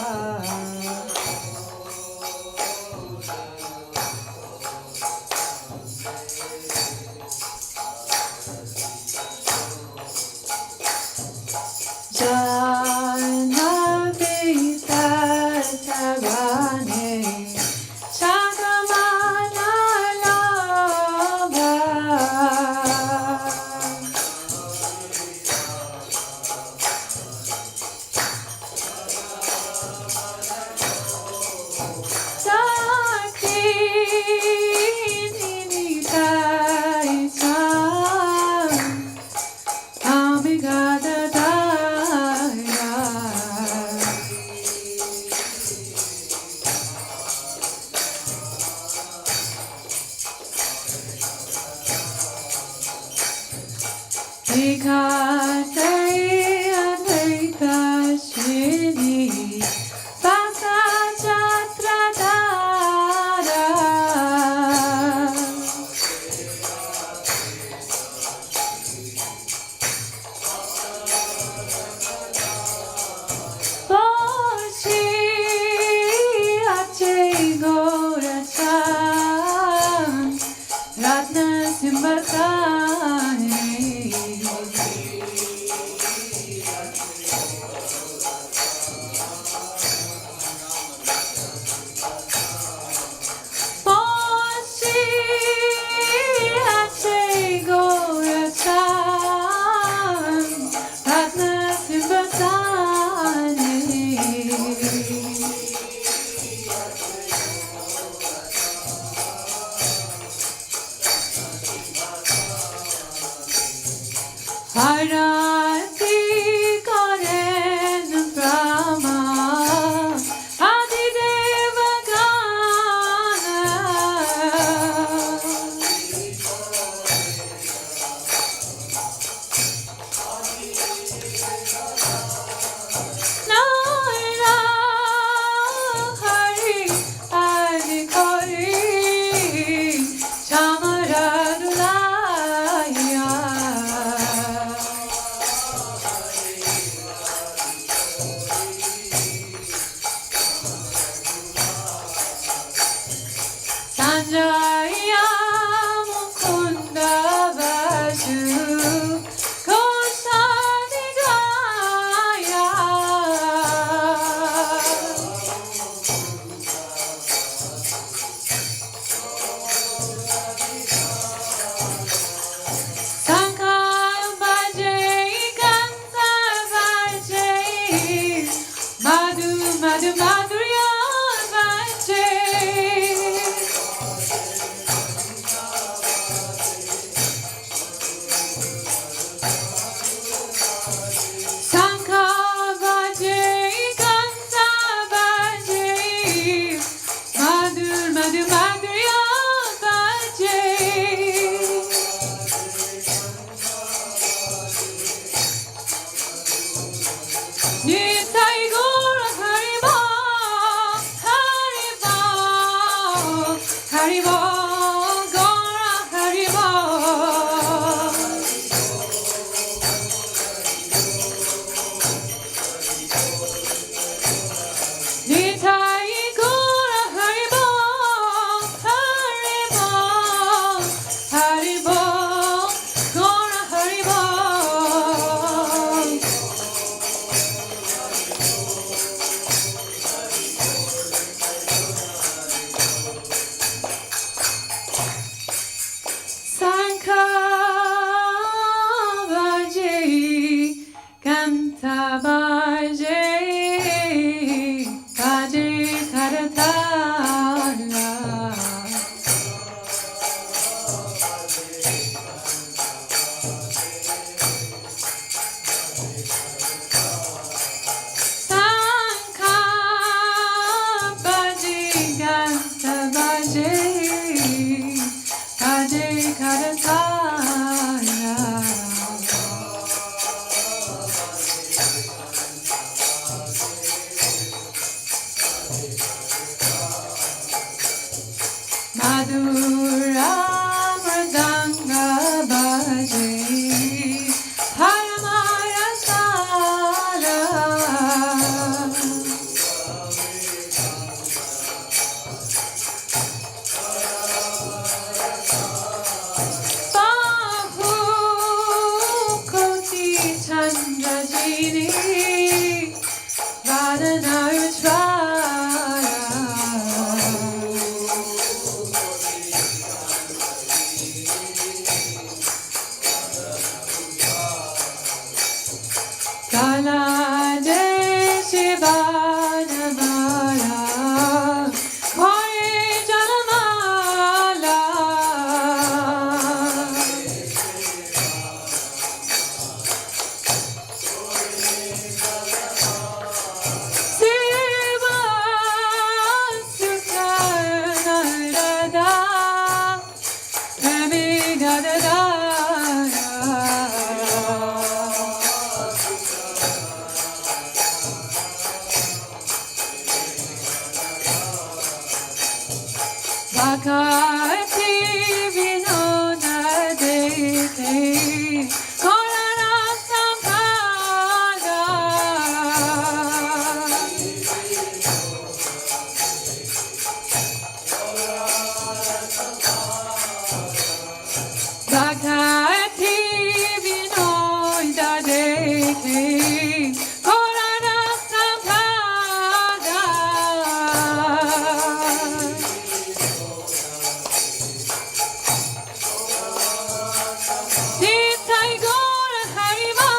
Janavi Tatavane Chagamana Lava Sakti Ninitai Amigada Daya Ekatai Advaita Shini Vasa Jatradara Boshi Ache Gorachan Ratna Simbatani Boshi Ache Gorachan Ratna Simbatani Harati Karen Brahma Adideva Gana Naina Hari Adi Kori Chamaradulaya Sanjaya Mukunda Vasu Kosanigaya Sankara Bhajai Kansa Bhajai Madhu Madhu Madhurya Bhajai Sankara Bhajai Kansa Bhajai Madhu Madhu Madhurya Bhajai Nitai Gaura Haribo Haribo Haribo Gaura Haribo Nitai Gaura Haribo Haribo Haribo Gaura Bhaktivedanta Deke Korana Sampada Nitai Gora Haribo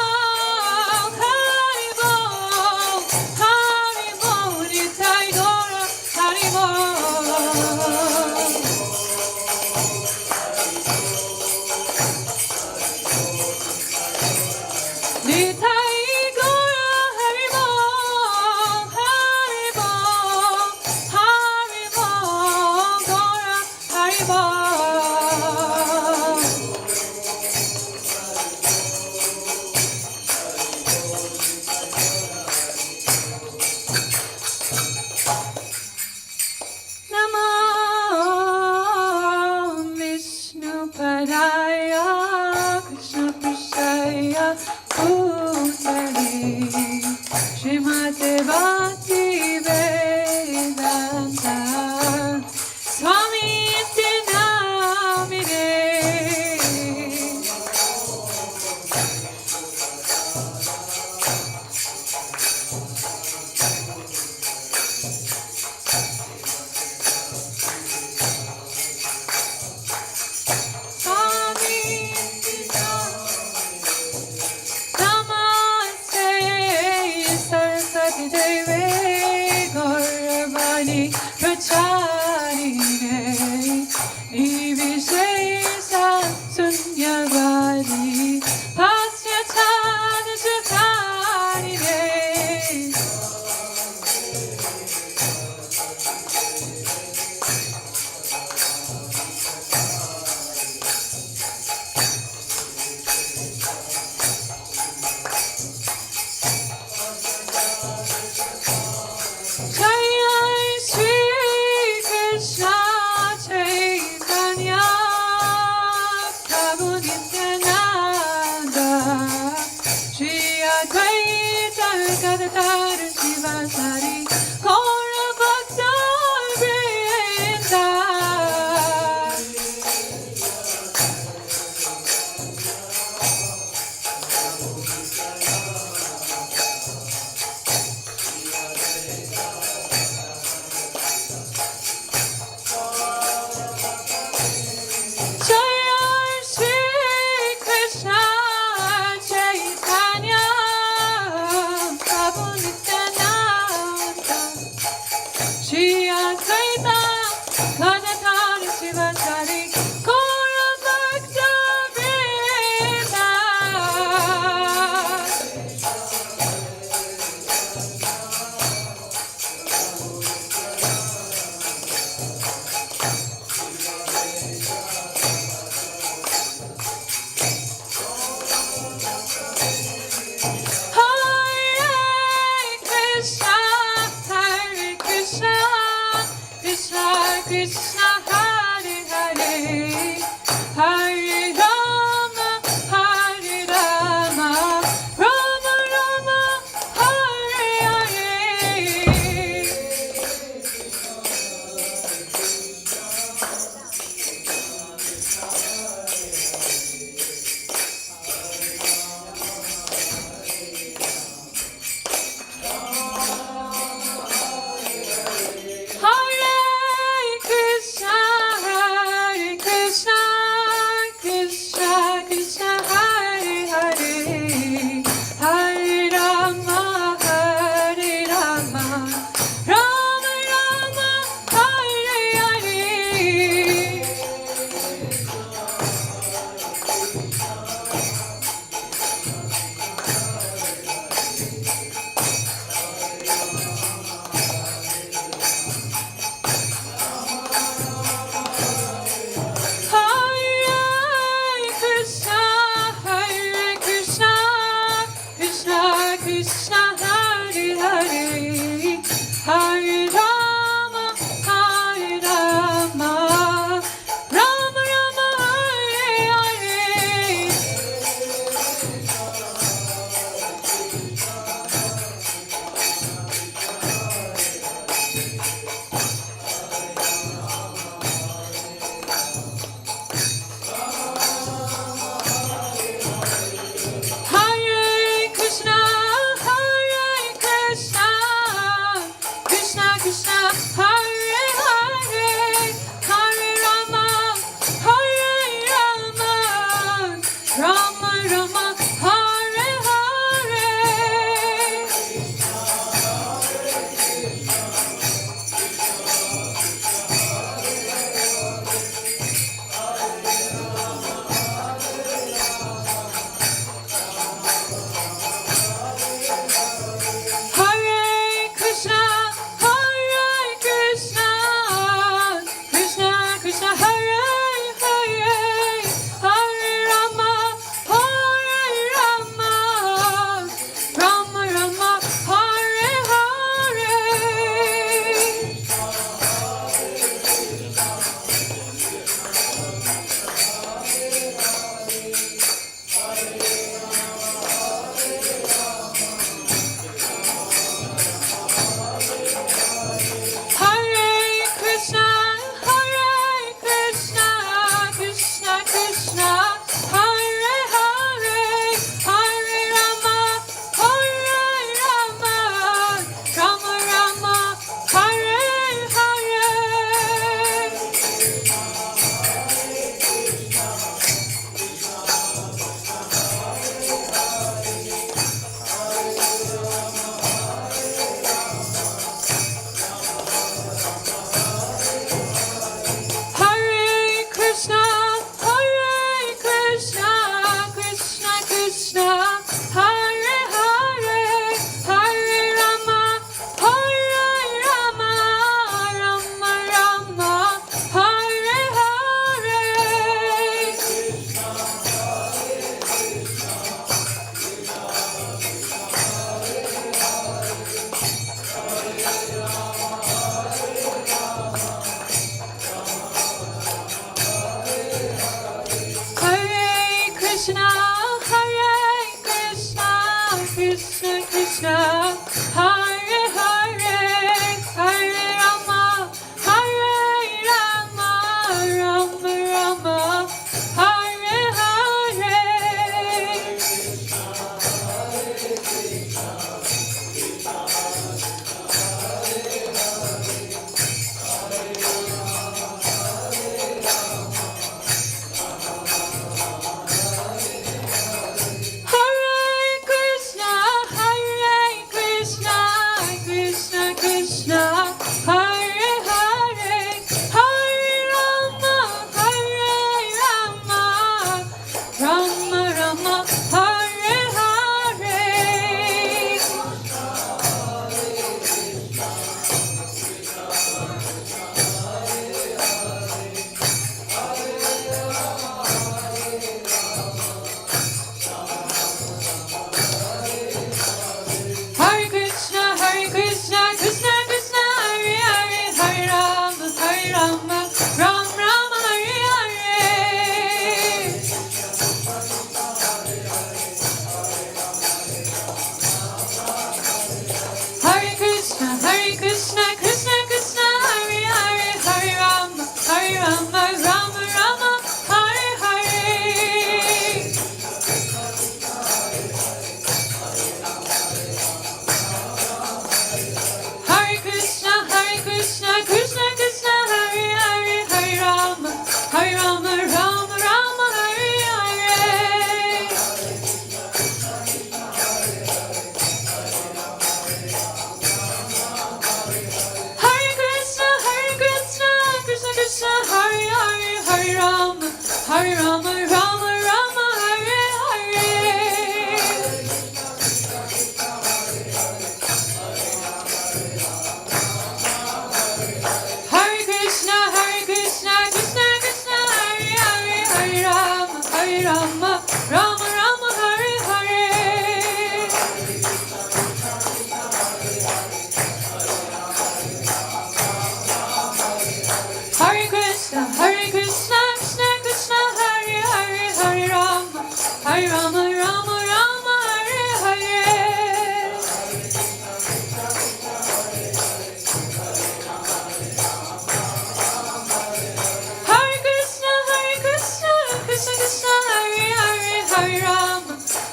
Haribo Haribo Nitai Gora Haribo Nitai Gora Haribo Haribo Haribo Gora Haribo Namo Vishnu Padaya Krishna Prashaya Bhutale Srimate Bhaktivedanta Swami Iti Namine Swami Namaste Saraswati Devi Gauravani Pracharine Nivishesa Sunyavadi Pasyachana Chakarine Jaya Shri Krishna Chaitanya Prabhu Nityananda Shri Advaita Gadadhar Shivasari Gaura Bhakta Vrinda Jaya Shri Krishna Chaitanya Prabhu Nityananda Rama Rama, Hare Hare. Hare Krishna, Krishna Krishna, Hare Hare, Hare Rama, Rama Rama, Hare Hare. Hare Krishna, Krishna Krishna, Hare Hare, Hare Rama, Rama Rama, Hare Hare. Hare Krishna, Krishna Krishna, Hare Hare, Hare Rama, Rama Rama, Hare Hare. Hare Krishna, Krishna Krishna, Hare Hare, Hare Rama, Rama Rama, Hare Hare. Hare Krishna, Krishna Krishna, Hare Hare, Hare Rama, Rama Rama, Hare Hare. Hare Krishna, Krishna Krishna, Hare Hare, Hare Rama, Rama Rama, Hare Hare. Hare Krishna, Krishna Krishna, Hare Hare, Hare Rama, Rama Rama, Hare Hare. Hare Krishna, Krishna Krishna, Hare Hare, Hare Rama, Rama Rama, Hare Hare. Hare Krishna, Krishna Krishna, Hare Hare, Hare Rama, Rama Rama, Hare Hare. Hare Krishna, Krishna Krishna, Hare Hare, Hare Rama, Rama Rama, Hare Hare. Hare Krishna, Krishna Krishna, Hare Hare, Hare Rama, Rama Rama, Hare Hare. Hare Krishna, Krishna Krishna, Hare Hare,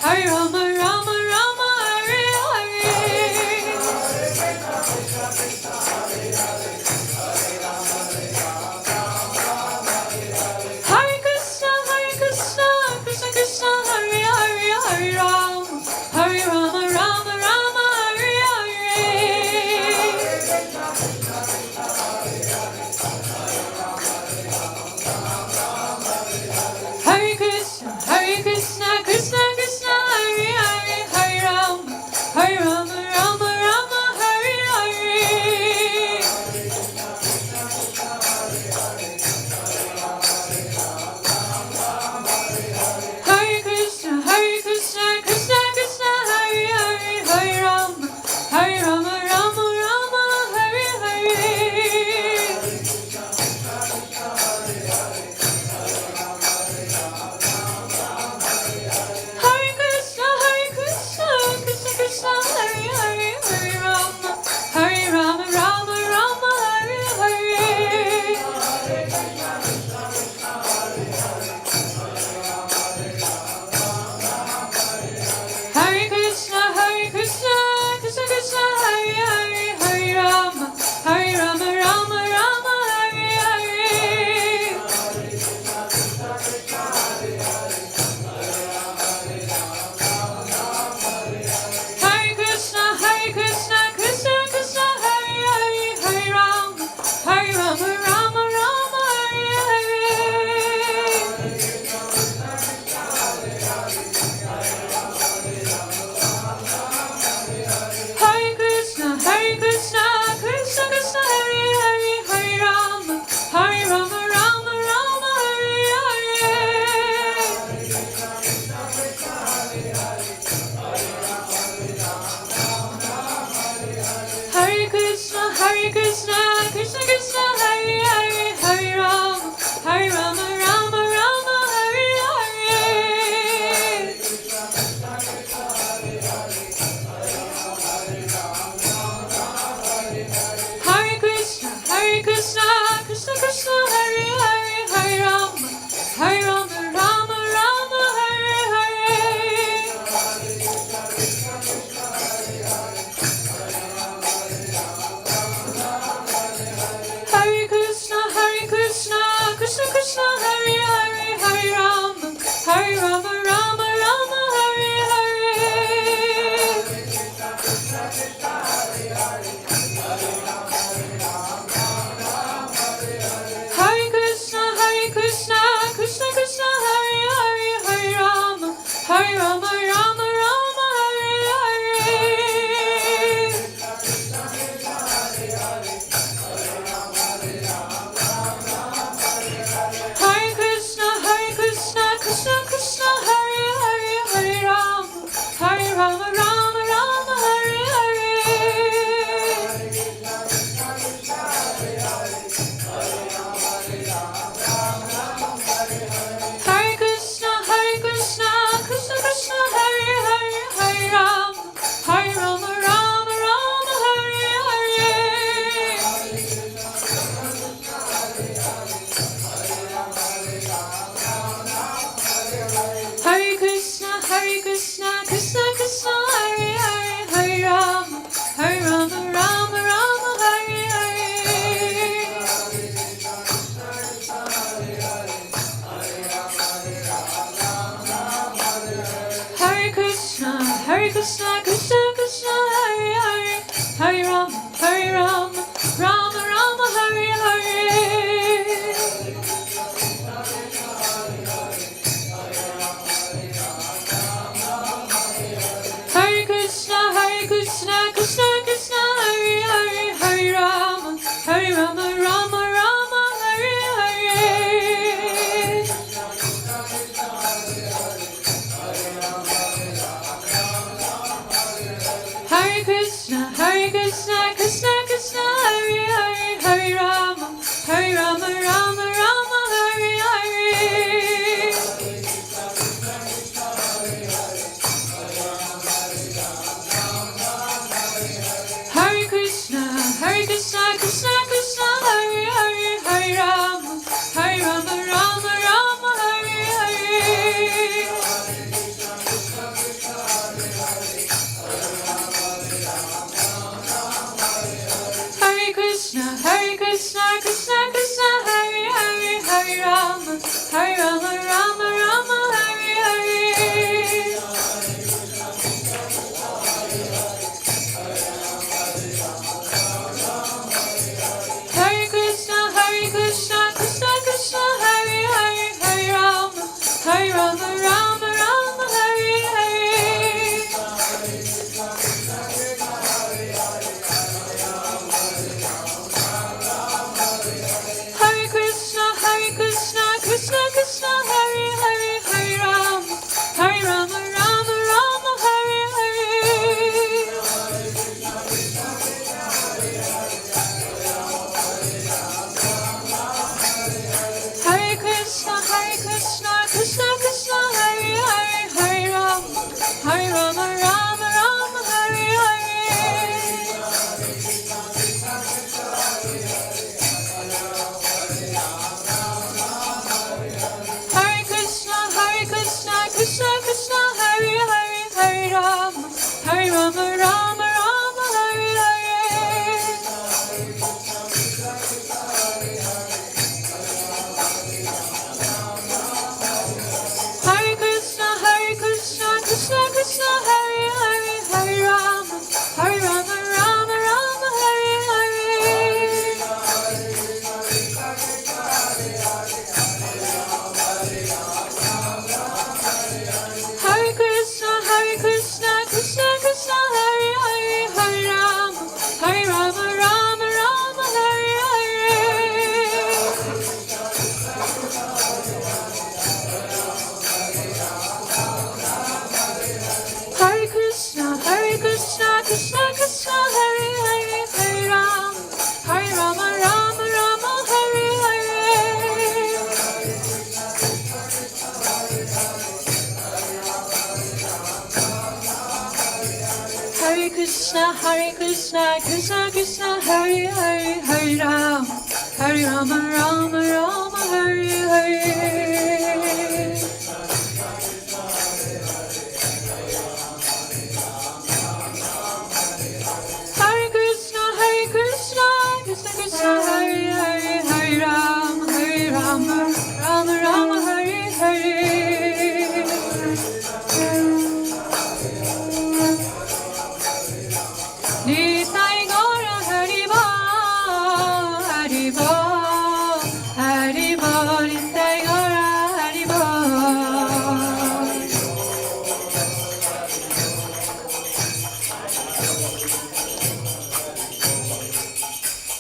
Hare Rama, Rama Rama, Hare Hare. Hare Krishna, Krishna Krishna, Hare Krishna, Krishna Krishna, Hare Hare, Hare Rama, Rama Rama, Hare Hare. Hare Krishna, Krishna Krishna, Hare Hare, Hare Rama, Rama Rama, Hare Hare. Hare Krishna, Krishna Krishna, Hare Hare, Hare Rama, Rama Rama, Hare Hare. Hare Krishna, Krishna Krishna, Hare Hare, Hare Rama, Rama Rama, Hare Hare. Hare Krishna, Krishna Krishna, Hare Hare, Hare Rama, Rama Rama, Hare Hare. Hare Krishna, Krishna Krishna, Hare Hare, Hare Rama, Rama Rama, Hare Hare. Hare Krishna, Krishna Krishna, Hare Hare, Hare Rama, Rama Rama, Hare Hare. Hare Krishna, Krishna Krishna, Hare Hare, Hare Rama, Rama Rama, Hare Hare. Hare Krishna, Krishna Krishna, Hare Hare, Hare Rama, Rama Rama, Hare Hare. Hare Krishna, Krishna Krishna, Hare Hare, Hare Rama, Rama Rama, Hare Hare. Hare Krishna, Krishna Krishna, Hare Hare, Hare Rama, Rama Rama, Hare Hare. Hare Krishna, Krishna Krishna, Hare Hare, Hare Rama, Rama Rama, Hare Hare. Hare Krishna, Krishna Krishna, Hare Hare, Hare Rama, Rama Rama, Hare Hare. Hare Krishna, Krishna Krishna, Hare Hare, Hare Rama, Rama Rama, Hare Hare. Hare Krishna, Krishna Krishna, Hare Hare, Hare Rama, Rama Rama, Hare Hare. Nitai Gaura Haribo, Haribo, Haribo, Nitai Gaura Haribo.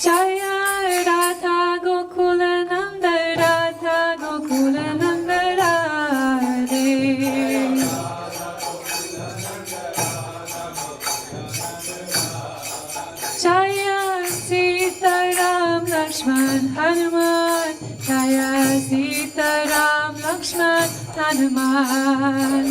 Jaya Radha Gokula Nanda, Radha Gokula Nanda Radhe. Jaya Sita Ram Lakshman Hanuman, Jaya Sita Ram Lakshman Hanuman.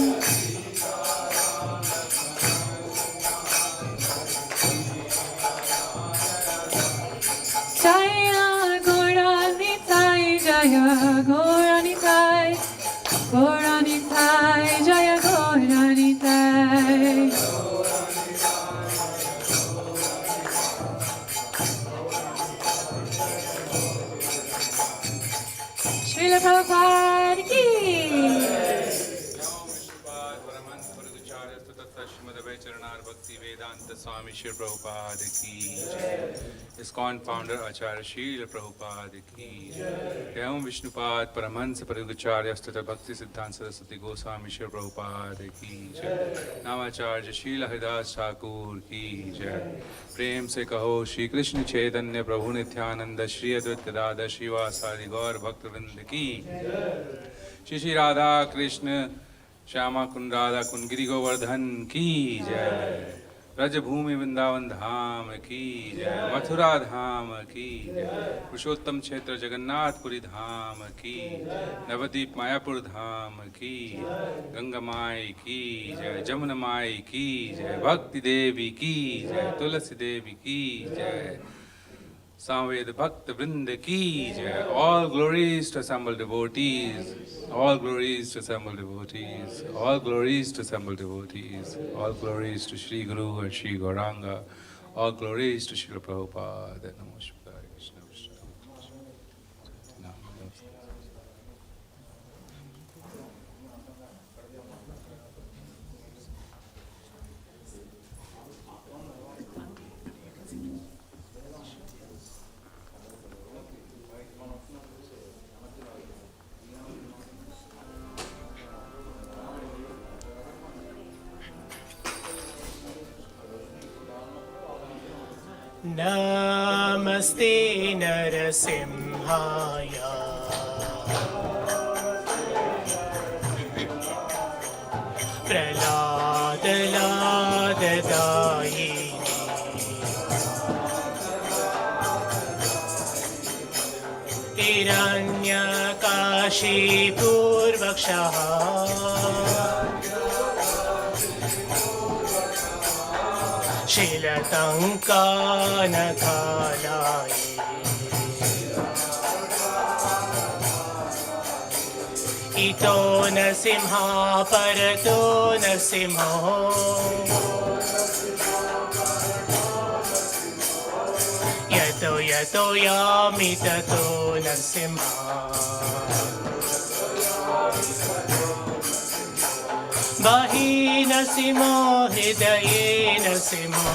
Jaya Gauranitai, Jaya Gauranitai, Gauranitai, Jaya Gauranitai. Kumar Bhaktivedanta Swami Shri Prabhupada ki jai. ISKCON founder Acharya Srila Prabhupada ki jai. Om Vishnupad Paramahansa Parigacharya Stata Bhakti Siddhanta Saraswati Goswami Shri Prabhupada ki jai. Namacharya Srila Haridas Thakur ki jai. प्रेम से कहो श्री कृष्ण चैतन्य प्रभु नित्यानंद श्री अद्वैत गदाधर श्रीवासादि गौर भक्तवृंद की श्री श्री राधा कृष्ण श्यामा कुंड राधा कुंड गिरि गोवर्धन की जय। ब्रजभूमि वृंदावन धाम की जय। मथुरा धाम की जय। पुरुषोत्तम क्षेत्र जगन्नाथपुरी धाम की नवदीप मायापुर धाम की गंगा माई की जय। जमुना माई की जय। भक्ति देवी की जय। तुलसी देवी की जय। Samved Bhakta Vrinda ki jai. All glories to assembled devotees. All glories to assembled devotees. All glories to assembled devotees. All glories to Shri Guru and Shri Gauranga. All glories to Srila Prabhupada. Namaskar Krishna Vishnu. Namaste Narasimhaya Praladadayini Hiranyakashipurvakshaha Shilatankanakalaye Ito nasimha parato nasimho Yato yato yami tato nasimha Bahi nasimo hidaye nasimo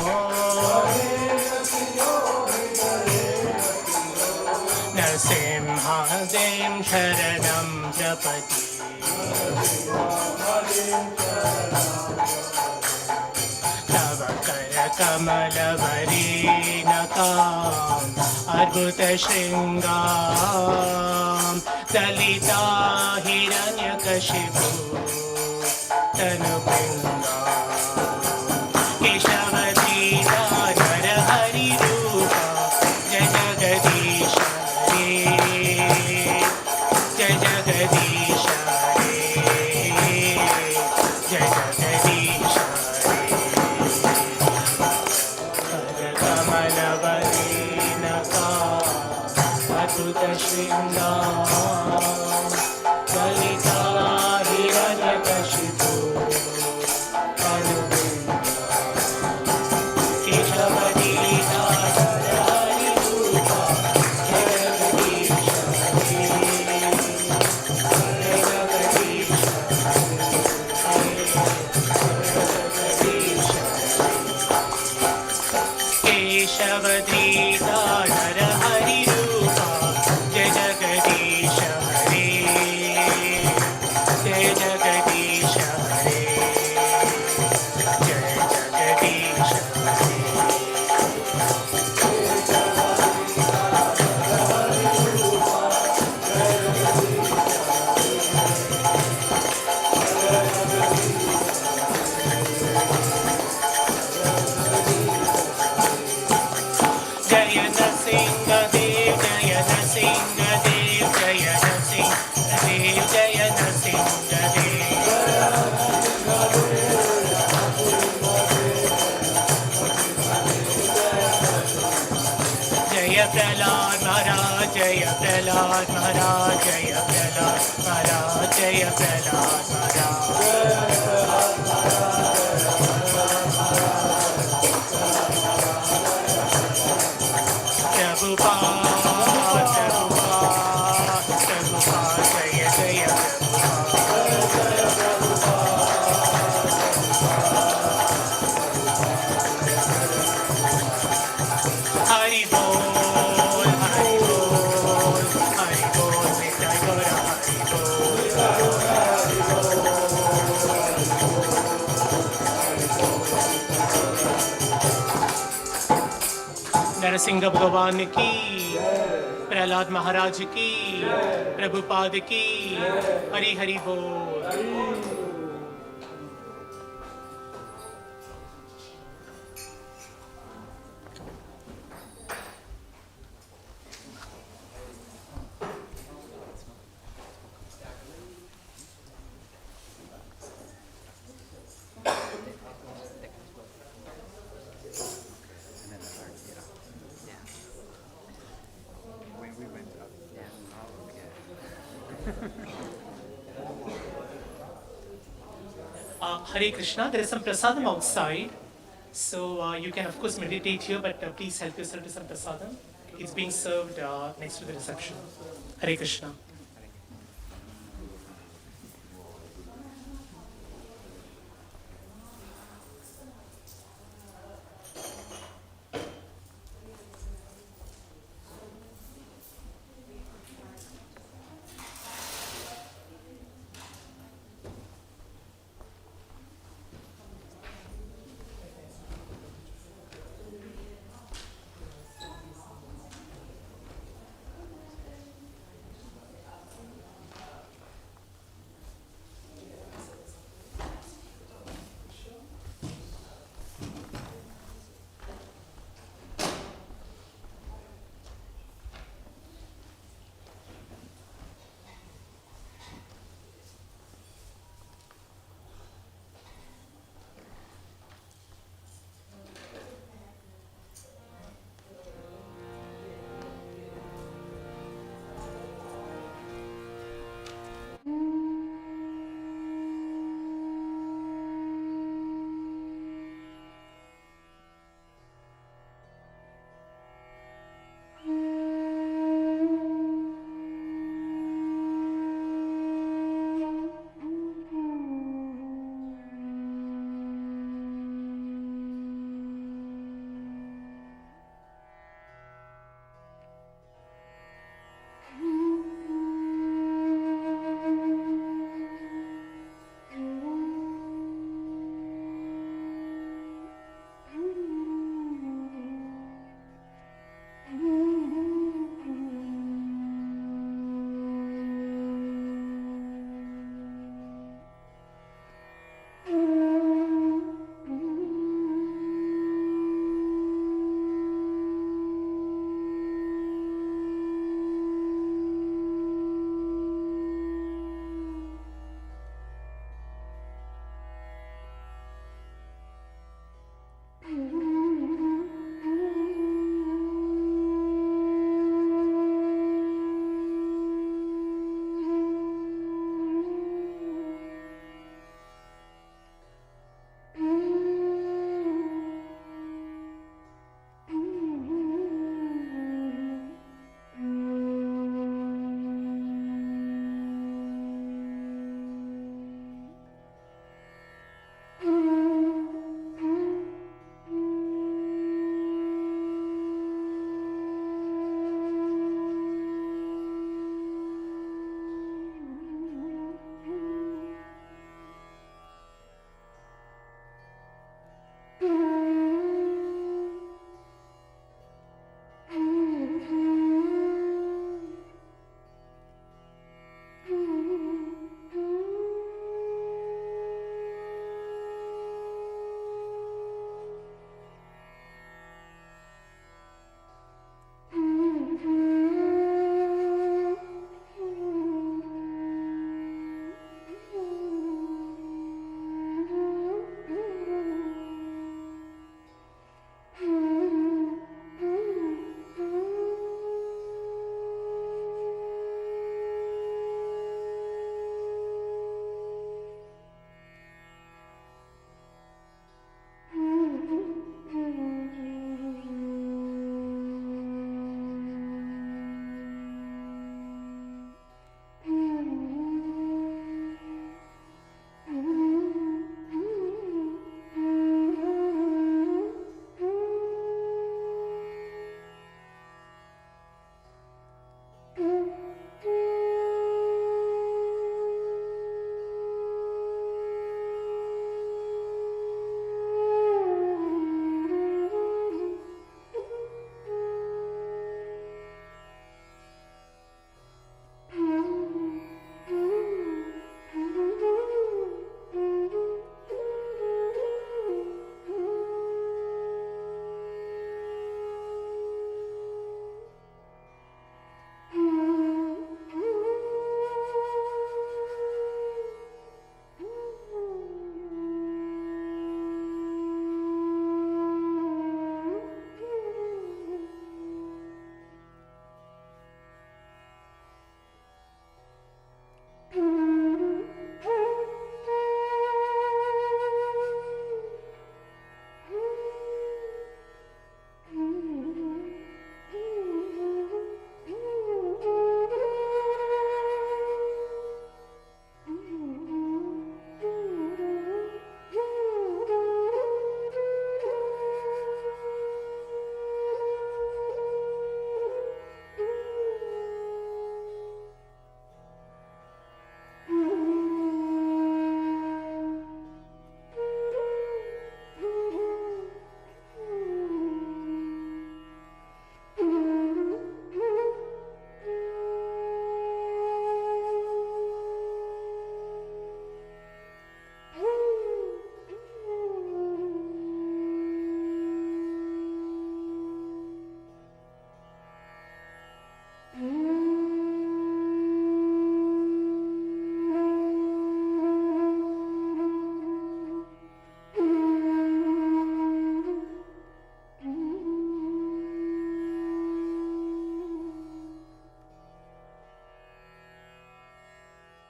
Nasimhadem sharanam prapati Tava kara kamala varinakam Adbhuta shringam Dalita hiranyakashipu Tanupinga Keshavadita Narahari Rupa Jai Jagadisha Re Jai Jagadisha Re Jai Jagadisha Re Kamalavarnaka Adbhuta Shringa Dalita Hiranyakashipu Jaya Prahlad Maharaj, Jaya Prahlad Maharaj, Jaya Prahlad Prabhupada, Prabhupada, Jaya Jaya Prabhupada. Narasimha भगवान की, प्रहलाद महाराज की, प्रभुपाद की, हरि हरि बोल। Hare Krishna, there is some prasadam outside. So you can of course meditate here, but please help yourself to some prasadam. It's being served next to the reception. Hare Krishna.